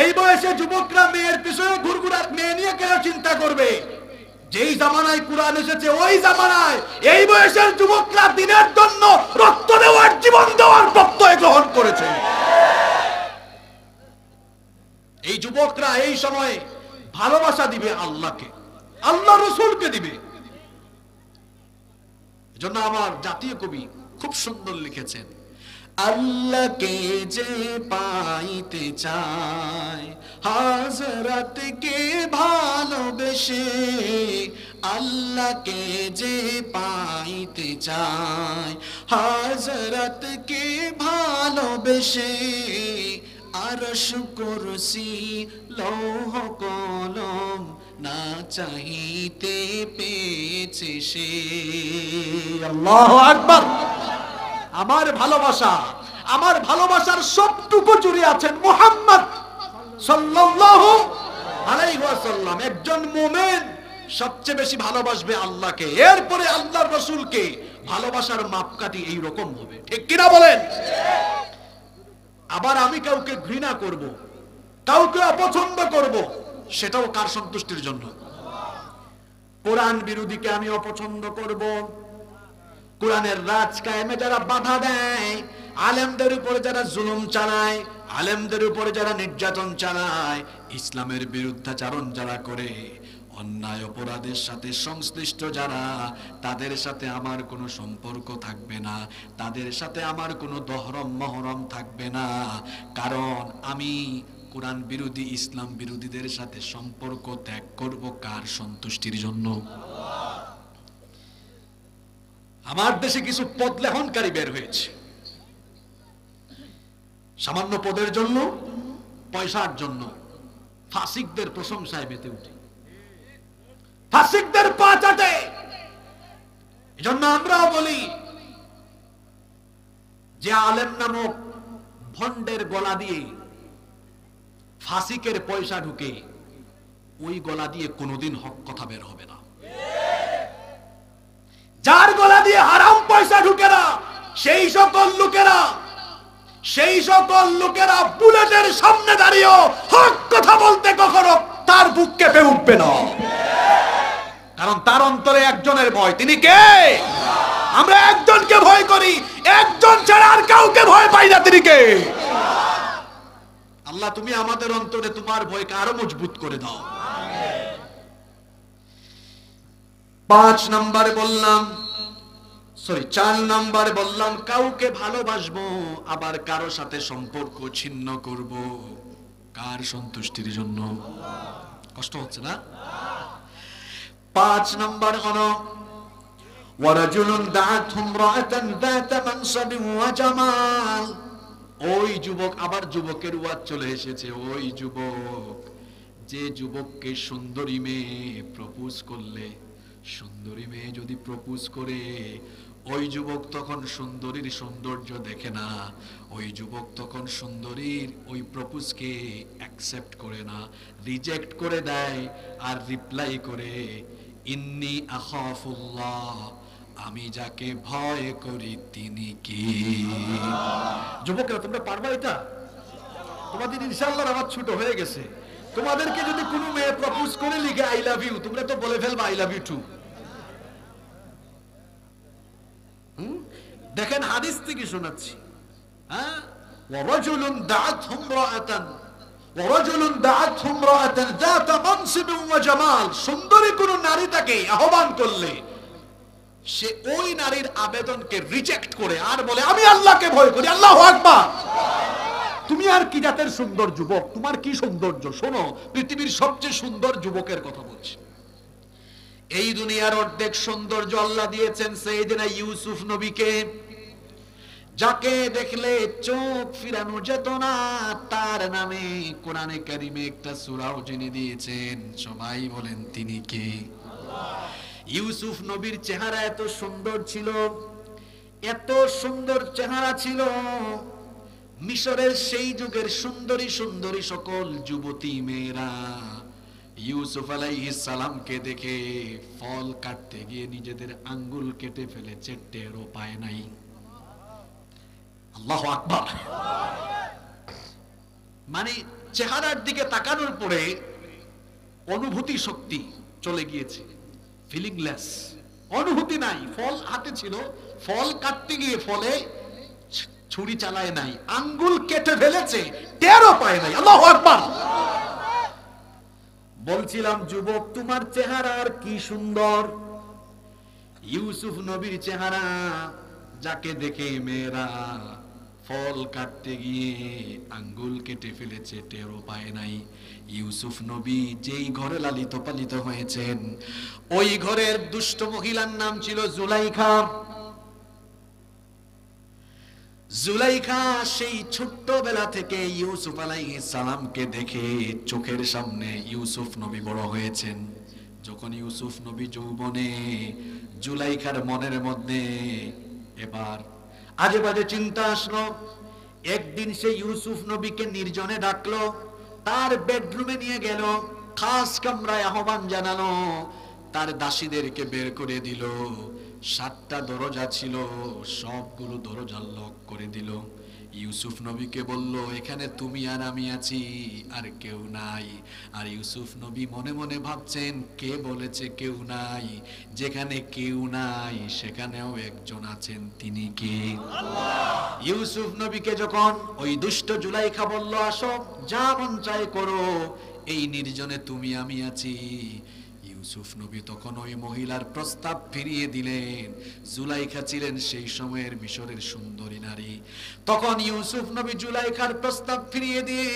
এই বয়সে যুবকরা মেয়ের পিছনে ঘুরঘুরার, মেয়ে নিয়ে কেন চিন্তা করবে? যেই জামানায় কোরআন এসেছে ওই জামানায় এই বয়সের যুবকরা দিনের জন্য রক্ত দেওয়ার, জীবন দেওয়ার প্রত্যয় গ্রহণ করেছে। এই যুবকরা এই সময়ে ভালোবাসা দিবে আল্লাহকে, আল্লাহ রসুলকে দিবে। এজন্য আমার জাতীয় কবি খুব সুন্দর লিখেছেন, আল্লাহকে যে পাইতে চায় হযরতকে ভালোবেসে, আল্লাহকে যে পাইতে চায় হযরতকে ভালোবেসে, আরশ কুরসি লৌহ কলম না চাহিতে পেয়েছে সে। আল্লাহু আকবার। আমার ভালোবাসা, আমার ভালোবাসার সবটুকু জুড়ে আছেন মুহাম্মদ সাল্লাল্লাহু আলাইহি ওয়াসাল্লাম। একজন মুমিন সবচেয়ে বেশি ভালোবাসবে আল্লাহকে, এরপরে আল্লাহর রাসূলকে। ভালোবাসার মাপকাঠি এই রকম হবে, ঠিক কিনা বলেন? আবার আমি কাউকে ঘৃণা করব, কাউকে অপছন্দ করব, সেটাও কার সন্তুষ্টির জন্য? কোরআন বিরোধীকে আমি অপছন্দ করব, কোরআনের রাজ কায়েমে যারা বাধা দেয়, আলেমদের উপরে যারা জুলুম চালায়, আলেমদের উপরে যারা নির্যাতন চালায়, ইসলামের বিরুদ্ধাচরণ যারা করে, অন্যায় অপরাধের সাথে সংশ্লিষ্ট যারা, তাদের সাথে আমার কোনো সম্পর্ক থাকবে না, তাদের সাথে আমার কোনো দহরম মহরম থাকবে না। কারণ আমি কোরআন বিরোধী, ইসলাম বিরোধীদের সাথে সম্পর্ক ত্যাগ করব কার সন্তুষ্টির জন্য? আমার দেশে কিছু পদ লেহনকারী বের হয়েছে, সামান্য পদের জন্য, পয়সার জন্য ফাসিকদের প্রশংসায় মেতে উঠে, ফাসিকদের পা চাটে। এজন্য আমরাও বলি যে আলেম নামক ভন্ডের গলা দিয়ে ফাসিকের পয়সা ঢুকে, ওই গলা দিয়ে কোনোদিন হক কথা বের হবে না। যার গলা দিয়ে হারাম পয়সা ঢুকে না, সেই সকল লোকেরা বুলেটের সামনে দাঁড়িয়েও হক কথা বলতে কখনো তার বুক কেঁপে উঠবে না। কারণ তার অন্তরে একজনের ভয়, তিনি কে? আমরা একজনকে ভয় করি, একজন ছাড়া আর কাউকে ভয় পাই না, তিনি কে? আল্লাহ তুমি আমাদের অন্তরে তোমার ভয়কে আরো মজবুত করে দাও। 4 নম্বরে বললাম কাউকে ভালোবাসবো, আবার কারো সাথে সম্পর্ক ছিন্ন করব কার সন্তুষ্টির জন্য? কষ্ট হচ্ছে না? 5 নম্বর হলো ওয়ারাজুলুন দাআতহু ইমরাআতান যাতা মানসাবিন ওয়া জামাল। ওই যুবক, আবার যুবকের ওয়াজ চলে এসেছে, ওই যুবক যে যুবককে সুন্দরী মেয়ে প্রপোজ করলে, সুন্দরী মেয়ে যদি প্রপোজ করে, ওই যুবক তখন সুন্দরীর সৌন্দর্য দেখে না, ওই যুবক তখন সুন্দরীর ওই প্রপোজকে অ্যাকসেপ্ট করে না, রিজেক্ট করে দেয়, আর রিপ্লাই করে ইন্নী আখাফুল্লাহ, আমি যাকে ভয় করি তিনি কি। যুবকেরা তোমরা পারবা এটা? তোমাদের ইনশাআল্লাহ আমার ছোট হয়ে গেছে। তোমাদেরকে যদি কোনো মেয়ে প্রপোজ করে লিখে আই লাভ ইউ, তোমরা তো বলে ফেলবা আই লাভ ইউ টু। দেখেন হাদিস থেকে শোনাচ্ছি, হ্যাঁ, ওয়ারাজুলুন দাআতহু ইমরাআতান, ওয়ারাজুলুন দাআতহু ইমরাআতান যাতা মানসিবিন ওয়া জামাল, সুন্দরী কোন নারী তাকে আহ্বান করলে সে ওই নারীর আবেদনকে রিজেক্ট করে আর বলে আমি আল্লাহকে ভয় করি। আল্লাহু আকবার। তুমি আর কি জাতের সুন্দর যুবক, তোমার কি সৌন্দর্য? শোনো, পৃথিবীর সবচেয়ে সুন্দর যুবকের কথা বলছি। এই দুনিয়ার অর্ধেক সৌন্দর্য আল্লাহ দিয়েছেন সাইয়েদনা ইউসুফ নবীকে, যাকে দেখলে চোখ ফিরানো যেত না। তার নামে কোরআনে কারিমে একটা সূরাও জেনে দিয়েছেন। সবাই বলেন তিনি কে? ইউসুফ নবীর চেহারা এত সুন্দর ছিল, এত সুন্দর চেহারা ছিল, মিশরের সেই যুগের সুন্দরী সুন্দরী সকল যুবতী মেয়েরা ইউসুফ আলাইহিস সালামকে দেখে ফল কাটতে গিয়ে নিজেদের আঙ্গুল কেটে ফেলেছে, টেরও পায় নাই। আল্লাহু আকবার। মানে চেহারার দিকে তাকানোর পরে অনুভূতি শক্তি চলে গিয়েছে, ফিলিংলেস, অনুভূতি নাই। ফল হাতে ছিল, ফল কাটতে গিয়ে ফলে ছুরি চালায় নাই, আঙ্গুল কেটে ফেলেছে, টেরও পায় নাই। আল্লাহু আকবার। বলছিলাম যুবক তোমার চেহারা আর কি সুন্দর। ইউসুফ নবীর চেহারা যাকে দেখে মেয়েরা ফল কাটতে গিয়ে আঙ্গুল কেটে ফেলেছে, টেরও পায় নাই। ইউসুফ নবী যেই ঘরে লালিত পালিত হয়েছেন, ওই ঘরের দুষ্ট মহিলার নাম ছিল জুলাইখা। জুলাইখা সেই ছোট্টবেলা থেকে ইউসুফ আলাইহিস সালামকে দেখে চোখের সামনে ইউসুফ নবী বড় হয়েছেন। যখন ইউসুফ নবী যৌবনে, জুলাইখার মনের মধ্যে এবার আজে বাজে চিন্তা আসলো। একদিন সে ইউসুফ নবীকে নির্জনে ডাকলো, তার বেডরুমে নিয়ে গেল, খাস কামরায় আহ্বান জানালো, তার দাসীদেরকে বের করে দিল। 7টা দরজা ছিল, সবগুলো দরজা লক করে দিল। ইউসুফ নবীকে বলল এখানে তুমি আর আমি আছি, আর কেউ নাই। আর ইউসুফ নবী মনে মনে ভাবছেন কে বলেছে কেউ নাই? যেখানে কেউ নাই সেখানেও একজন আছেন, তিনি কে? ইউসুফ নবীকে যখন ওই দুষ্ট জুলাইখা বলল আসো, যা মন চায় করো, এই নির্জনে তুমি আমি আছি, ইউসুফ নবী তখন ওই মহিলার প্রস্তাব ফিরিয়ে দিলেন। জুলাইখা ছিলেন সেই সময়ের মিশরের সুন্দরী নারী। তখন ইউসুফ নবী জুলাইখার প্রস্তাব ফিরিয়ে দিয়ে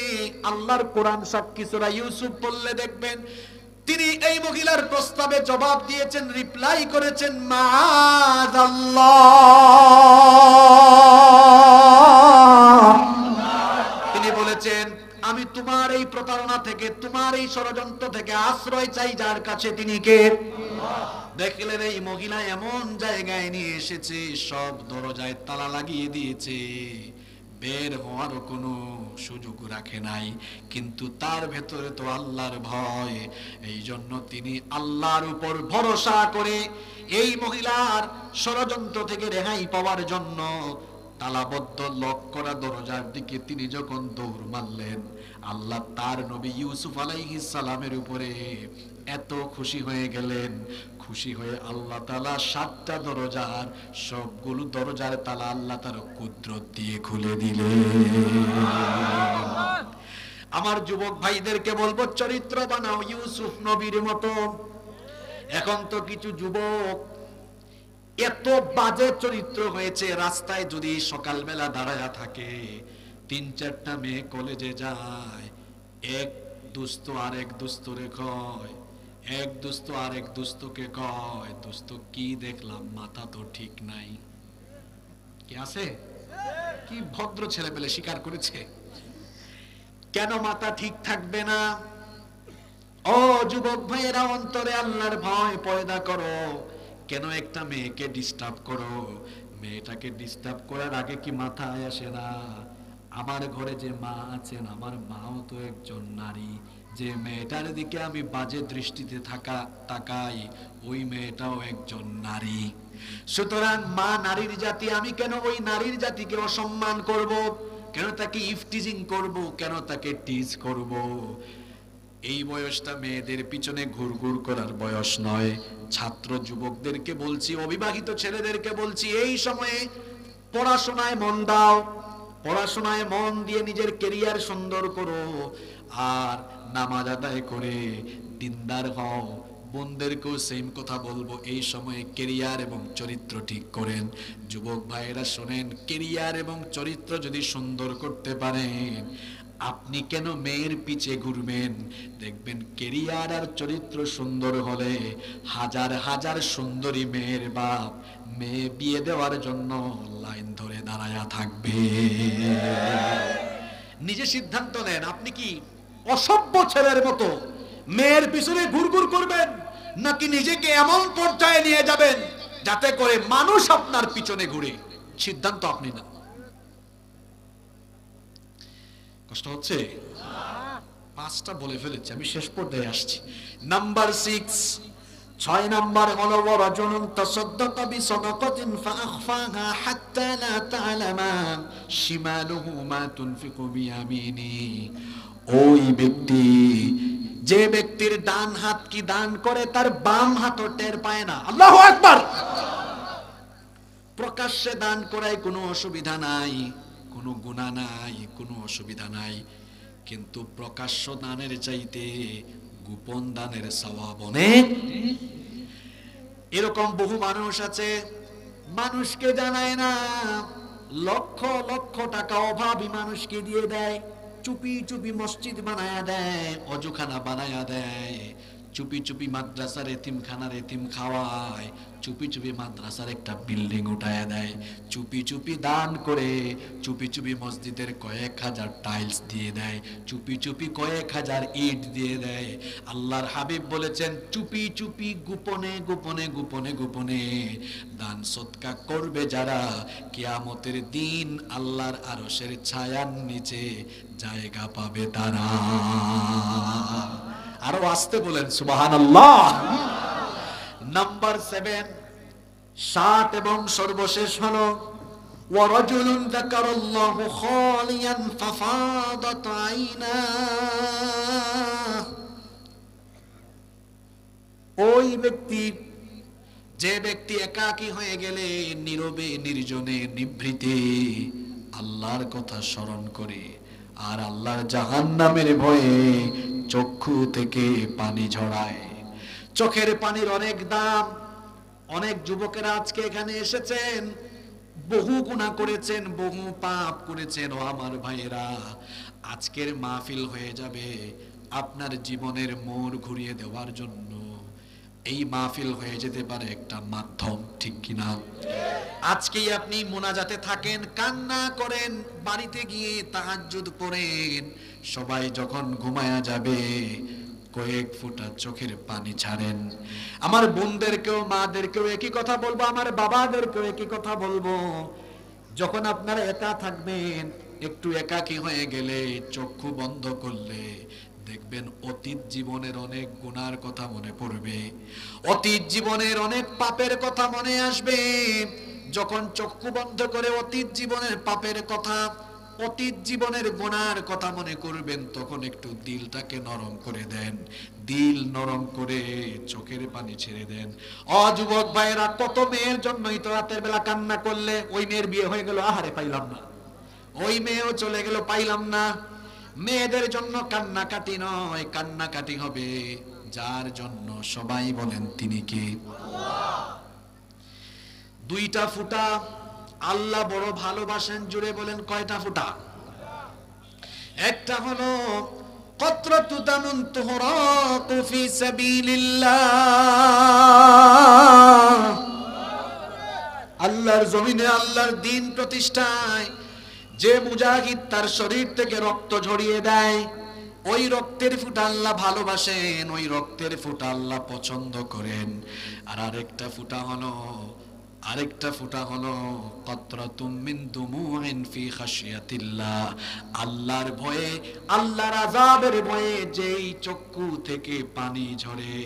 আল্লাহর কোরআন সাক্ষী সূরা ইউসুফ পড়লে দেখবেন তিনি এই মহিলার প্রস্তাবে জবাব দিয়েছেন, রিপ্লাই করেছেন মাআযাল্লাহ। তিনি বলেছেন আমি তোমার এই প্রতারণা থেকে, তোমার এই ষড়যন্ত্র থেকে আশ্রয় চাই, যার কাছে তিনি কে? দেখলেন এই মহিলা এমন জায়গায় নিয়ে এসেছে, সব দরজায় তালা লাগিয়ে দিয়েছে, বের হওয়ারও কোনো সুযোগ রাখে নাই। কিন্তু তার ভেতরে তো আল্লাহর ভয়, এই জন্য তিনি আল্লাহর উপর ভরসা করে এই মহিলার ষড়যন্ত্র থেকে রেহাই পাওয়ার জন্য তালাবদ্ধ লক করা দরজার দিকে তিনি যখন দৌড় মারলেন, আল্লাহ তার নবী ইউসুফ আলাইহিস সালামের উপরে এত খুশি হয়ে গেলেন, খুশি হয়ে আল্লাহ তাআলা 7টা দরজার সবগুলো দরজার তালা আল্লাহ তার কুদরত দিয়ে খুলে দিলেন। আমার যুবক ভাইদেরকে বলবো চরিত্র বানাও ইউসুফ নবীর মতো। এখন তো কিছু যুবক এত বাজে চরিত্র হয়েছে, রাস্তায় যদি সকালবেলা দাঁড়ায়া থাকে, 3-4টা মেয়ে কলেজে যায়, এক দুস্থ আরেক দুস্থরে কয়, এক দুস্থ আরেক দুস্থকে কয়, দোস্ত কি দেখলাম, মাথা তো ঠিক নাই। কি আছে? কি ভদ্র ছেলে পেলে স্বীকার করেছে। কেন মাথা ঠিক থাকবে না? ও যুবক ভাইয়েরা, অন্তরে আল্লাহর ভয় পয়দা করো। কেন একটা মেয়েকে ডিস্টার্ব করো? মেয়েটাকে ডিস্টার্ব করার আগে কি মাথায় আসে না আমার ঘরে যে মা আছেন, আমার মাও তো একজন নারী, যে মেয়েটার দিকে আমি বাজে দৃষ্টিতে তাকাই ওই মেয়েটাও একজন নারী। সুতরাং মা নারীর জাতি, আমি কেন ওই নারীর জাতিকে অসম্মান করব? কেন তাকে ইফটিজিং করব? কেন তাকে টিজ করব? এই বয়সটা মেয়েদের পিছনে ঘুরঘুর করার বয়স নয়। ছাত্র যুবকদেরকে বলছি, অবিবাহিত ছেলেদেরকে বলছি, এই সময়ে পড়াশোনায় মন দাও, পড়াশোনায় মন দিয়ে নিজের ক্যারিয়ার সুন্দর করো, আর নামাজ আদায় করে দিনদার হও। বোনদেরকেও সেম কথা বলবো, এই সময়ে ক্যারিয়ার এবং চরিত্র ঠিক করেন। যুবক ভাইয়েরা শোনেন, ক্যারিয়ার এবং চরিত্র যদি সুন্দর করতে পারেন, আপনি কেন মেয়ের পিছে ঘুরবেন? দেখবেন ক্যারিয়ার আর চরিত্র সুন্দর হলে হাজার হাজার সুন্দরী মেয়ের বাপ মেয়ে বিয়ে দেওয়ার জন্য লাইন ধরে দাঁড়ায়া থাকবে। নিজে সিদ্ধান্ত নেন, আপনি কি অসভ্য ছেলের মতো মেয়ের পিছনে ঘুরঘুর করবেন, নাকি নিজেকে এমন পর্যায়ে নিয়ে যাবেন যাতে করে মানুষ আপনার পিছনে ঘুরে? সিদ্ধান্ত আপনি না। কষ্ট হচ্ছে? 5টা বলে ফেলেছি, আমি শেষ পর্যায়ে আসছি। নাম্বার 6, 6 নাম্বার হলো ওয়ারাজুলুন তাসাদ্দাকা বিসাদাকাতিন ফাআখফাহা হাত্তা লা তা'লামা শিমালুহু মা তুনফিকু বিয়ামিনি। ওই ব্যক্তি, যে ব্যক্তির ডান হাত কি দান করে তার বাম হাতও টের পায় না। আল্লাহু আকবার। প্রকাশ্যে দান করায় কোনো অসুবিধা নাই, কোনো গুনাহ নাই, কোনো অসুবিধা নাই, কিন্তু প্রকাশ্য দানের চাইতে গোপন দানের সওয়াব অনেক। এরকম বহু মানুষ আছে, মানুষকে জানায় না, লক্ষ লক্ষ টাকা অভাবী মানুষকে দিয়ে দেয়, চুপি চুপি মসজিদ বানায়া দেয়, অজুখানা বানায়া দেয়, চুপি চুপি মাদ্রাসার এতিমখানার এতিম খাওয়ায়, চুপি চুপি মাদ্রাসার একটা বিল্ডিং উঠায়া দেয়, চুপি চুপি দান করে, চুপি চুপি মসজিদের কয়েক হাজার টাইলস দিয়ে দেয়, চুপি চুপি কয়েক হাজার ইট দিয়ে দেয়। আল্লাহর হাবিব বলেছেন, চুপি চুপি গোপনে গোপনে গোপনে গোপনে দান সদকা করবে যারা, কিয়ামতের দিন আল্লাহর আরশের ছায়ার নিচে জায়গা পাবে তারা। আরো আসতে বলেন সুবহানাল্লাহ। নাম্বার 7, 7 এবং সর্বশেষ হলো ওয়ারাজুলুন যাকারাল্লাহু খালিয়ান ফাফাদাত আইনা। ওই ব্যক্তি, যে ব্যক্তি একাকী হয়ে গেলে নীরবে নির্জনে নিভৃতে আল্লাহর কথা স্মরণ করে আর আল্লাহর জাহান্নামের ভয়ে চক্ষু থেকে পানি ঝরায়। চোখের পানির অনেক দাম। অনেক যুবকেরা আজকে এখানে এসেছেন, বহু গুনাহ করেছেন, বহু পাপ করেছেন। ও আমার ভাইয়েরা, আজকের মাহফিল হয়ে যাবে আপনার জীবনের মোড় ঘুরিয়ে দেওয়ার জন্য। এই মাহফিল হয়ে যেতে পারে একটা মাধ্যম, ঠিক কিনা? আজকেই আপনি মোনাজাতে থাকেন, কান্না করেন, বাড়িতে গিয়ে তাহাজ্জুদ পড়েন, সবাই যখন ঘুমায়া যাবে কয়েক ফোঁটা চোখের পানি ছাড়েন। আমার বোনদেরকেও মাদেরকেও একই কথা বলবো, আমার বাবাদেরকেও একই কথা বলবো, যখন আপনারা একা থাকবেন, একটু একাকী হয়ে গেলে চক্ষু বন্ধ করলে দেখবেন অতীত জীবনের অনেক গুনার কথা মনে পড়বে, অতীত জীবনের অনেক পাপের কথা মনে আসবে। যখন চক্ষু বন্ধ করে অতীত জীবনের পাপের কথা, অতীত জীবনের গুনার কথা মনে করবেন, তখন একটু দিলটাকে নরম করে দেন, দিল নরম করে চোখের পানি ছেড়ে দেন। যুবক ভাইয়েরা, কত মেয়ের জন্যই তো রাতের বেলা কান্না করলে, ওই মেয়ের বিয়ে হয়ে গেল, আহারে পাইলাম না, ওই মেয়েও চলে গেল, পাইলাম না। মেয়েদের জন্য কান্নাকাটি নয়, কান্নাকাটি হবে যার জন্য সবাই বলেন তিনি কে? দুইটা ফুটা আল্লাহ বড় ভালোবাসেন, জুড়ে বলেন কয়টা ফুটা? একটা হলো কতরাতু দামুন তুহরাকু ফি সাবিলিল্লাহ, আল্লাহর জমিনে আল্লাহর দ্বীন প্রতিষ্ঠায় যে মুজাহিদ তার শরীর থেকে রক্ত ঝরিয়ে দেয়, ওই রক্তের ফোঁটা আল্লাহ ভালোবাসেন, ওই রক্তের ফোঁটা আল্লাহ পছন্দ করেন। আর আরেকটা ফোঁটা হলো কতরাতুম মিন দুমুইন ফি খাশিয়াতিল্লাহ, আল্লাহর ভয়ে, আল্লাহর আযাবের ভয়ে যেই চক্ষু থেকে পানি ঝরে,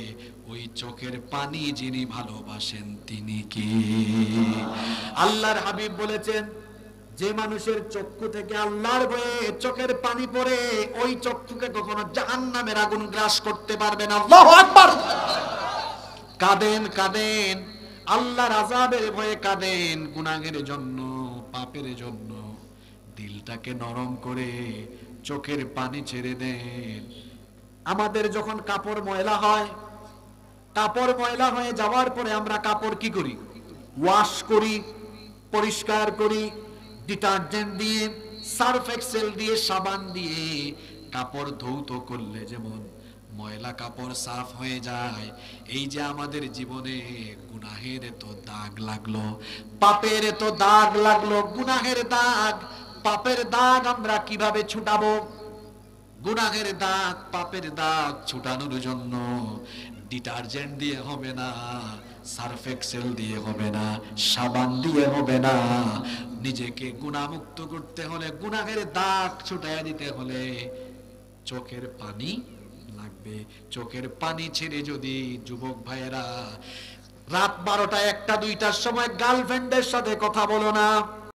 ওই চোখের পানি যিনি ভালোবাসেন তিনি কি? আল্লাহর হাবিব বলেছেন, যে মানুষের চক্ষু থেকে আল্লাহর ভয়ে চোখের পানি পড়ে, ওই চক্ষুকে কখনো জাহান্নামের আগুন গ্রাস করতে পারবে না। আল্লাহু আকবার। কাঁদেন কাঁদেন, আল্লাহর আযাবের ভয়ে কাঁদেন, গুনাহের জন্য, পাপের জন্য। দিলটাকে নরম করে চোখের পানি ছেড়ে দেন। আমাদের যখন কাপড় ময়লা হয়, কাপড় ময়লা হয়ে যাওয়ার পরে আমরা কাপড় কি করি? ওয়াশ করি, পরিষ্কার করি, ডিটারজেন্ট দিয়ে, সার্ফ এক্সেল দিয়ে, সাবান দিয়ে কাপড় ধৌত করলে যেমন ময়লা কাপড় সাফ হয়ে যায়, এই যে আমাদের জীবনে গুনাহের এত দাগ লাগলো, পাপের এত দাগ লাগলো, গুনাহের দাগ, পাপের দাগ আমরা কিভাবে ছুটাবো? গুনাহের দাগ, পাপের দাগ ছুটানোর জন্য ডিটারজেন্ট দিয়ে হবে না, সার্ফ এক্সেল দিয়ে হবে না, সাবান দিয়ে হবে না। নিজেকে গুনাহমুক্ত করতে হলে, গুনাহের দাগ ছুটাইয়া দিতে হলে চোখের পানি লাগবে। চোখের পানি ছেড়ে যদি যুবক ভাইয়েরা রাত 12টা, 1টা, 2টার সময় গার্লফ্রেন্ডের সাথে কথা বলো না।